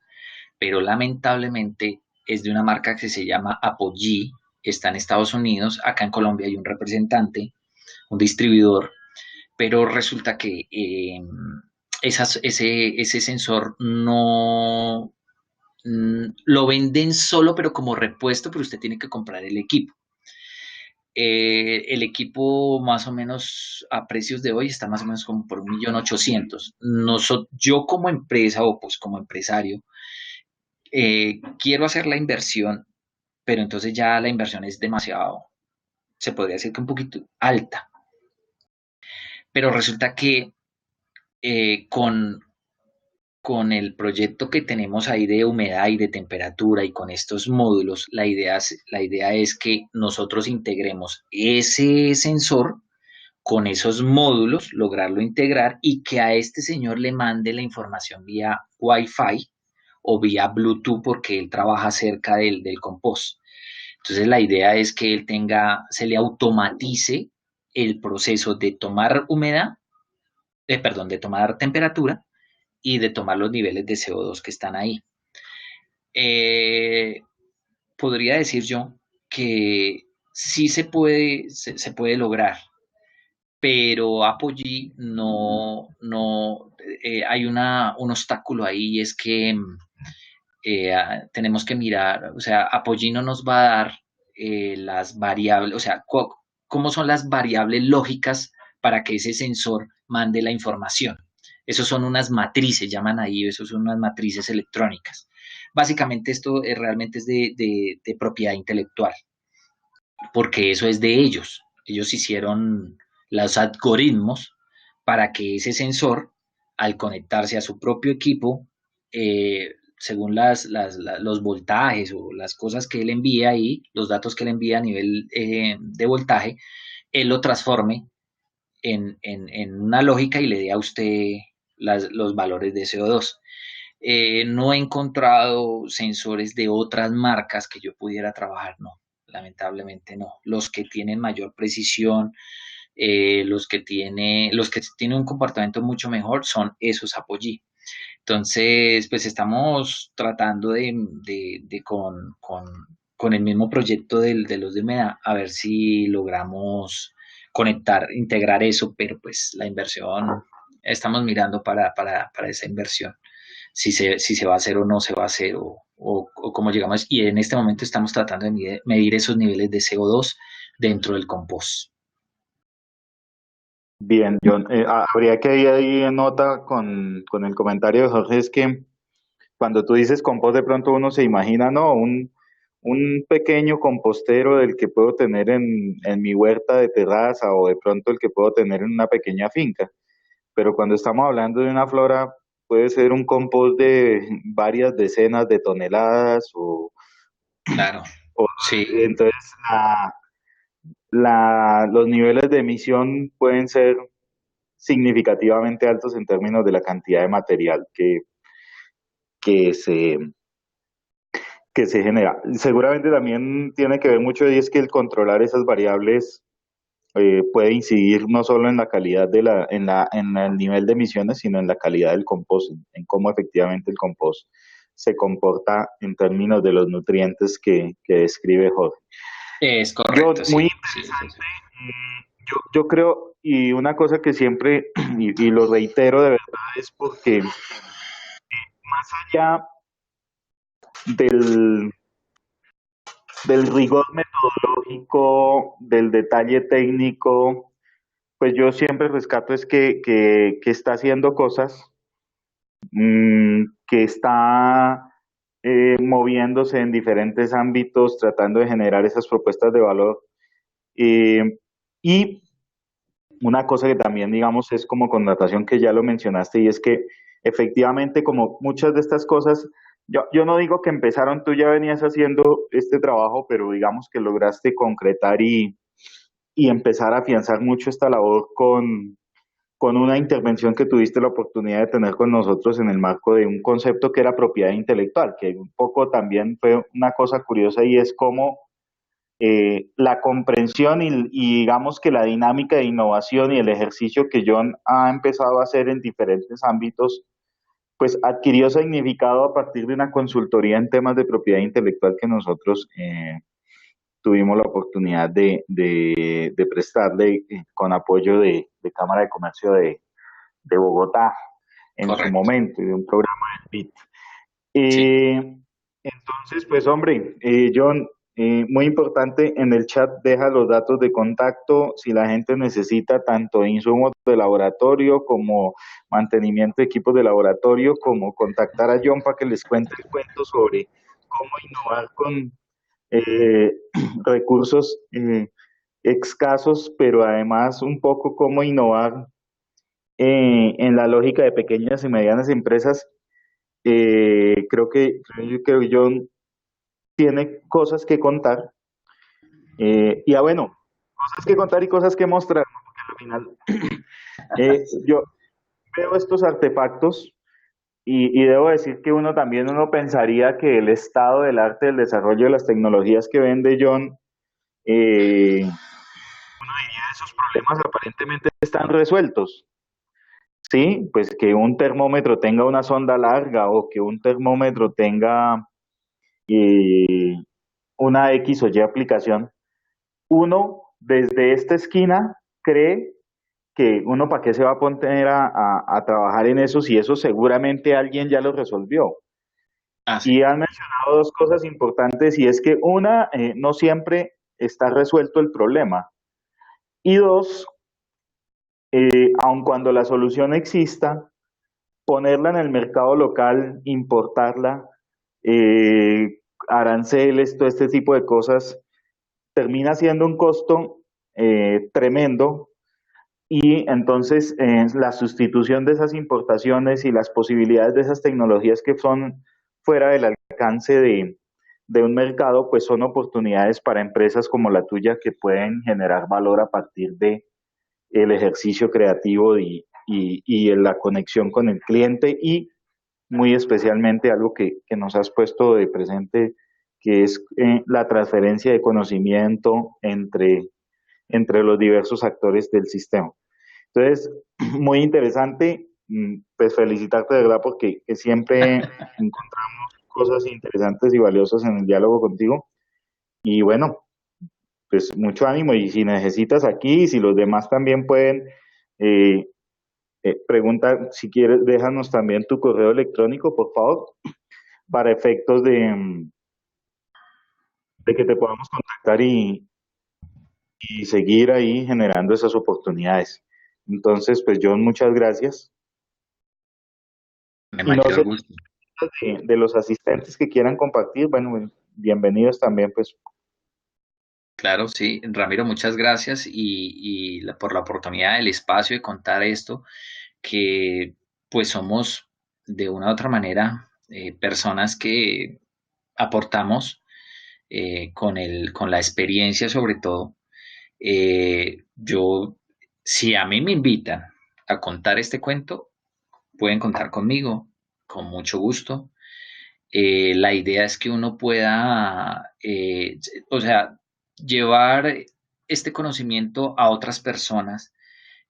[SPEAKER 1] pero lamentablemente es de una marca que se llama Apogee, está en Estados Unidos, acá en Colombia hay un representante, un distribuidor, pero resulta que ese sensor no lo venden solo, pero como repuesto, pero usted tiene que comprar el equipo. El equipo más o menos a precios de hoy está más o menos como por 1.800.000. Yo como empresa o pues como empresario quiero hacer la inversión, pero entonces ya la inversión es demasiado, se podría decir que un poquito alta. Pero resulta que con el proyecto que tenemos ahí de humedad y de temperatura y con estos módulos, la idea es que nosotros integremos ese sensor con esos módulos, lograrlo integrar y que a este señor le mande la información vía Wi-Fi o vía Bluetooth porque él trabaja cerca del compost. Entonces la idea es que él se le automatice el proceso de tomar humedad, perdón, de tomar temperatura y de tomar los niveles de CO2 que están ahí. Eh, Podría decir yo que sí se puede lograr, pero Apogee hay un obstáculo ahí, y es que tenemos que mirar, o sea, Apogee no nos va a dar las variables, o sea, cómo son las variables lógicas para que ese sensor mande la información. Esos son unas matrices, llaman ahí, esos son unas matrices electrónicas. Básicamente esto realmente es de propiedad intelectual, porque eso es de ellos. Ellos hicieron los algoritmos para que ese sensor, al conectarse a su propio equipo, según los voltajes o las cosas que él envía ahí, los datos que él envía a nivel de voltaje, él lo transforme en una lógica y le dé a usted los valores de CO2. No he encontrado sensores de otras marcas que yo pudiera trabajar, no, lamentablemente no. Los que tienen mayor precisión, los que tienen un comportamiento mucho mejor son esos Apogee. Entonces, pues estamos tratando con el mismo proyecto de los de MEDA, a ver si logramos integrar eso, pero pues la inversión, estamos mirando para esa inversión, si se va a hacer o no se va a hacer, o cómo llegamos. Y en este momento estamos tratando de medir esos niveles de CO2 dentro del compost.
[SPEAKER 2] Bien, John, habría que ir ahí en nota con el comentario de Jorge, es que cuando tú dices compost, de pronto uno se imagina, no, un pequeño compostero del que puedo tener en mi huerta de terraza o de pronto el que puedo tener en una pequeña finca. Pero cuando estamos hablando de una flora, puede ser un compost de varias decenas de toneladas
[SPEAKER 1] Claro,
[SPEAKER 2] o
[SPEAKER 1] sí.
[SPEAKER 2] entonces los niveles de emisión pueden ser significativamente altos en términos de la cantidad de material que se, que se genera. Seguramente también tiene que ver mucho y es que el controlar esas variables puede incidir no solo en la calidad en el nivel de emisiones, sino en la calidad del compost, en cómo efectivamente el compost se comporta en términos de los nutrientes que describe Jorge.
[SPEAKER 1] Es
[SPEAKER 2] Yo,
[SPEAKER 1] correcto,
[SPEAKER 2] muy
[SPEAKER 1] sí, sí, sí, sí.
[SPEAKER 2] yo creo, y una cosa que siempre, y lo reitero de verdad, es porque más allá del, del rigor metodológico, del detalle técnico, pues yo siempre rescato es que está haciendo cosas, que está moviéndose en diferentes ámbitos, tratando de generar esas propuestas de valor. Eh, y una cosa que también, digamos, es como connotación que ya lo mencionaste, y es que efectivamente, como muchas de estas cosas, yo no digo que empezaron, tú ya venías haciendo este trabajo, pero digamos que lograste concretar y empezar a afianzar mucho esta labor con una intervención que tuviste la oportunidad de tener con nosotros en el marco de un concepto que era propiedad intelectual, que un poco también fue una cosa curiosa y es cómo la comprensión y digamos que la dinámica de innovación y el ejercicio que John ha empezado a hacer en diferentes ámbitos, pues adquirió significado a partir de una consultoría en temas de propiedad intelectual que nosotros tuvimos la oportunidad de prestarle con apoyo de Cámara de Comercio de Bogotá en su
[SPEAKER 1] Correcto,
[SPEAKER 2] momento y de un programa del BIT.
[SPEAKER 1] sí.
[SPEAKER 2] Entonces, pues hombre, John, muy importante, en el chat deja los datos de contacto si la gente necesita tanto insumos de laboratorio como mantenimiento de equipos de laboratorio, como contactar a John para que les cuente el cuento sobre cómo innovar con eh, recursos escasos, pero además un poco cómo innovar en la lógica de pequeñas y medianas empresas. Creo que John tiene cosas que contar bueno, cosas que contar y cosas que mostrar, ¿no? Porque al final yo veo estos artefactos y debo decir que uno pensaría que el estado del arte del desarrollo de las tecnologías que vende John, uno diría esos problemas aparentemente están resueltos. Sí, pues que un termómetro tenga una sonda larga o que un termómetro tenga eh, una X o Y aplicación. Uno desde esta esquina cree que uno para qué se va a poner a trabajar en eso si eso seguramente alguien ya lo resolvió.
[SPEAKER 1] Ah, sí.
[SPEAKER 2] Y han mencionado dos cosas importantes y es que una, no siempre está resuelto el problema. Y dos, aun cuando la solución exista, ponerla en el mercado local, importarla, eh, aranceles, todo este tipo de cosas, termina siendo un costo tremendo y entonces la sustitución de esas importaciones y las posibilidades de esas tecnologías que son fuera del alcance de un mercado, pues son oportunidades para empresas como la tuya que pueden generar valor a partir de el ejercicio creativo y en la conexión con el cliente y muy especialmente algo que nos has puesto de presente, que es la transferencia de conocimiento entre los diversos actores del sistema. Entonces, muy interesante, pues felicitarte de verdad porque que siempre encontramos cosas interesantes y valiosas en el diálogo contigo. Y bueno, pues mucho ánimo y si necesitas aquí, si los demás también pueden, eh, pregunta, si quieres, déjanos también tu correo electrónico, por favor, para efectos de que te podamos contactar y seguir ahí generando esas oportunidades. Entonces, pues John, muchas gracias.
[SPEAKER 1] El
[SPEAKER 2] Y no
[SPEAKER 1] mayor
[SPEAKER 2] sé
[SPEAKER 1] gusto.
[SPEAKER 2] de los asistentes que quieran compartir, bueno, bienvenidos también, pues.
[SPEAKER 1] Claro, sí. Ramiro, muchas gracias por la oportunidad, el espacio de contar esto, que pues somos de una u otra manera personas que aportamos con la experiencia sobre todo. Yo, si a mí me invitan a contar este cuento, pueden contar conmigo, con mucho gusto. La idea es que uno pueda, o sea, llevar este conocimiento a otras personas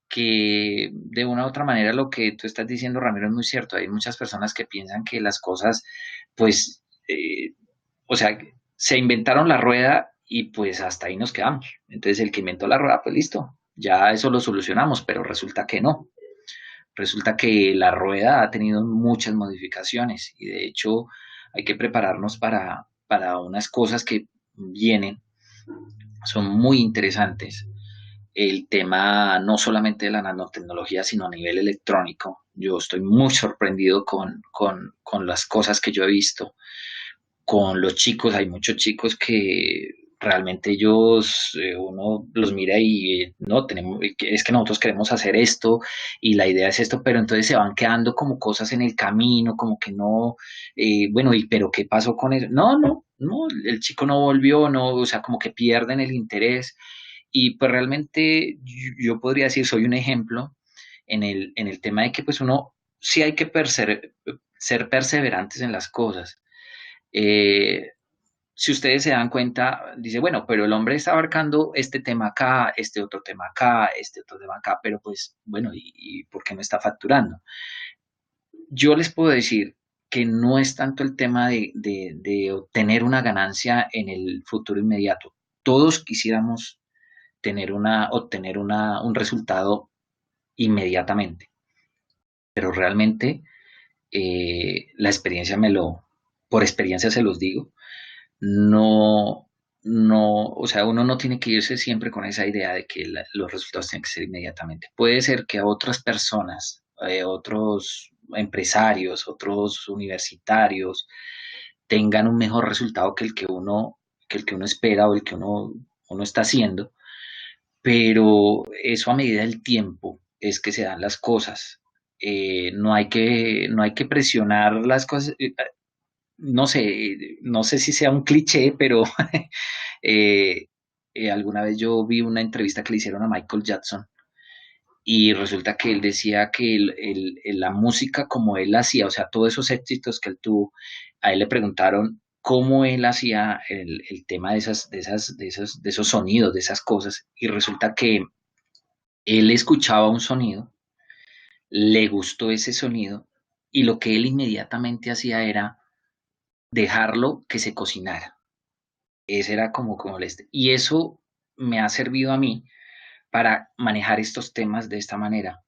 [SPEAKER 1] que de una u otra manera lo que tú estás diciendo, Ramiro, es muy cierto. Hay muchas personas que piensan que las cosas, pues, o sea, se inventaron la rueda y pues hasta ahí nos quedamos. Entonces el que inventó la rueda, pues listo, ya eso lo solucionamos, pero resulta que no. Resulta que la rueda ha tenido muchas modificaciones y de hecho hay que prepararnos para unas cosas que vienen, son muy interesantes. El tema no solamente de la nanotecnología, sino a nivel electrónico. Yo estoy muy sorprendido con las cosas que yo he visto. Con los chicos, hay muchos chicos que realmente ellos, uno los mira y no, tenemos, es que nosotros queremos hacer esto y la idea es esto, pero entonces se van quedando como cosas en el camino, como que no, bueno, y pero ¿qué pasó con eso? No, no, no, el chico no volvió, no, o sea, como que pierden el interés y pues realmente yo podría decir, soy un ejemplo en el tema de que pues uno sí hay que ser perseverantes en las cosas. Eh, si ustedes se dan cuenta, dice, bueno, pero el hombre está abarcando este tema acá, este otro tema acá, este otro tema acá, pero pues, bueno, y por qué no está facturando? Yo les puedo decir que no es tanto el tema de obtener una ganancia en el futuro inmediato. Todos quisiéramos obtener un resultado inmediatamente, pero realmente la experiencia por experiencia se los digo, no, no, o sea, uno no tiene que irse siempre con esa idea de que los resultados tienen que ser inmediatamente. Puede ser que a otras personas, otros empresarios, otros universitarios tengan un mejor resultado que el que uno espera o el que uno está haciendo, pero eso a medida del tiempo es que se dan las cosas. No hay que presionar las cosas. No sé, no sé si sea un cliché, pero eh, alguna vez yo vi una entrevista que le hicieron a Michael Jackson y resulta que él decía que la música como él hacía, o sea, todos esos éxitos que él tuvo, a él le preguntaron cómo él hacía el tema de esos sonidos, de esas cosas, y resulta que él escuchaba un sonido, le gustó ese sonido, y lo que él inmediatamente hacía era dejarlo que se cocinara. Ese era como y eso me ha servido a mí para manejar estos temas de esta manera.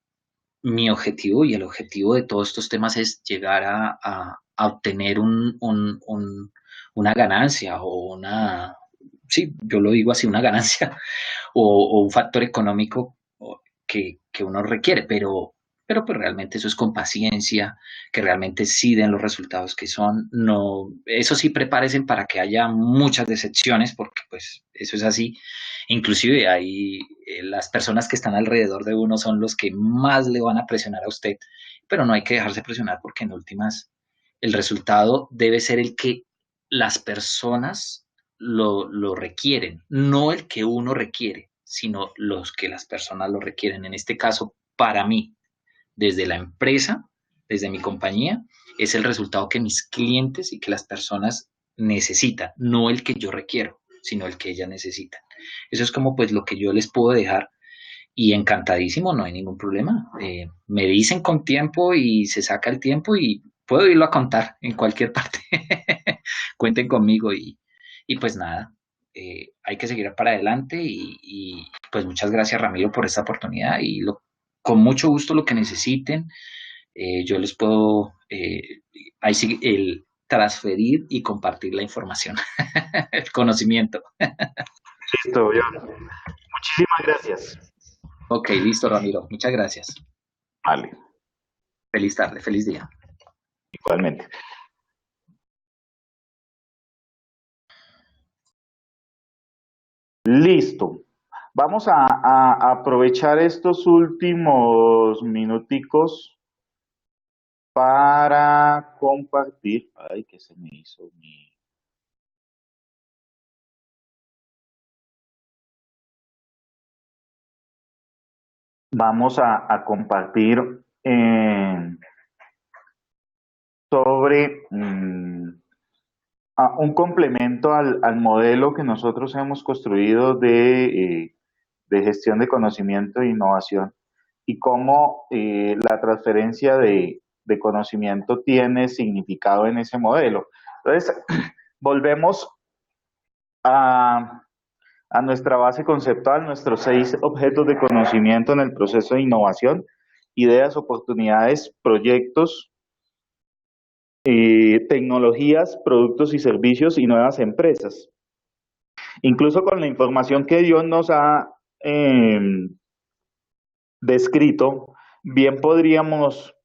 [SPEAKER 1] Mi objetivo y el objetivo de todos estos temas es llegar a obtener una ganancia o una, sí, yo lo digo así, una ganancia o un factor económico que uno requiere, pero pues realmente eso es con paciencia, que realmente sí den los resultados que son. No, eso sí, prepárense para que haya muchas decepciones, porque pues eso es así. Inclusive ahí las personas que están alrededor de uno son los que más le van a presionar a usted, pero no hay que dejarse presionar porque en últimas el resultado debe ser el que las personas lo requieren, no el que uno requiere, sino los que las personas lo requieren. En este caso, para mí, desde la empresa, desde mi compañía, es el resultado que mis clientes y que las personas necesitan, no el que yo requiero, sino el que ellas necesitan. Eso es como pues lo que yo les puedo dejar y encantadísimo, no hay ningún problema. Me dicen con tiempo y se saca el tiempo y puedo irlo a contar en cualquier parte. Cuenten conmigo y pues nada, hay que seguir para adelante pues muchas gracias Ramiro por esta oportunidad y con mucho gusto lo que necesiten, yo les puedo ahí sí, el transferir y compartir la información, el conocimiento.
[SPEAKER 2] Listo, John. Muchísimas gracias.
[SPEAKER 1] Ok, listo Ramiro, muchas gracias.
[SPEAKER 2] Vale,
[SPEAKER 1] Feliz tarde, feliz día.
[SPEAKER 2] igualmente. Listo. Vamos a aprovechar estos últimos minuticos para compartir. Ay, ¿qué se me hizo mi... Vamos a compartir eh, sobre un complemento al modelo que nosotros hemos construido de gestión de conocimiento e innovación y cómo la transferencia de conocimiento tiene significado en ese modelo. Entonces, volvemos a, a nuestra base conceptual, nuestros 6 objetos de conocimiento en el proceso de innovación, ideas, oportunidades, proyectos, tecnologías, productos y servicios y nuevas empresas. Incluso con la información que Dios nos ha eh, descrito, bien podríamos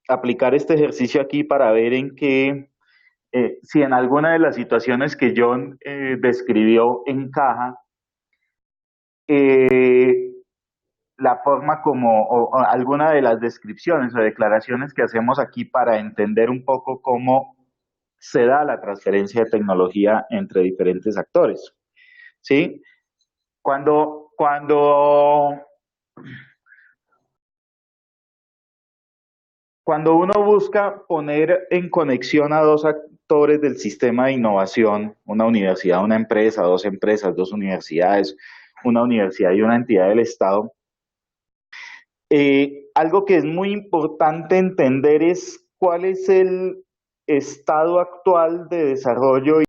[SPEAKER 2] aplicar este ejercicio aquí para ver en qué, si en alguna de las situaciones que John describió encaja, eh, la forma como, o alguna de las descripciones o declaraciones que hacemos aquí para entender un poco cómo se da la transferencia de tecnología entre diferentes actores. ¿Sí? Cuando Cuando uno busca poner en conexión a dos actores del sistema de innovación, una universidad, una empresas, dos universidades, una universidad y una entidad del Estado, algo que es muy importante entender es cuál es el estado actual de desarrollo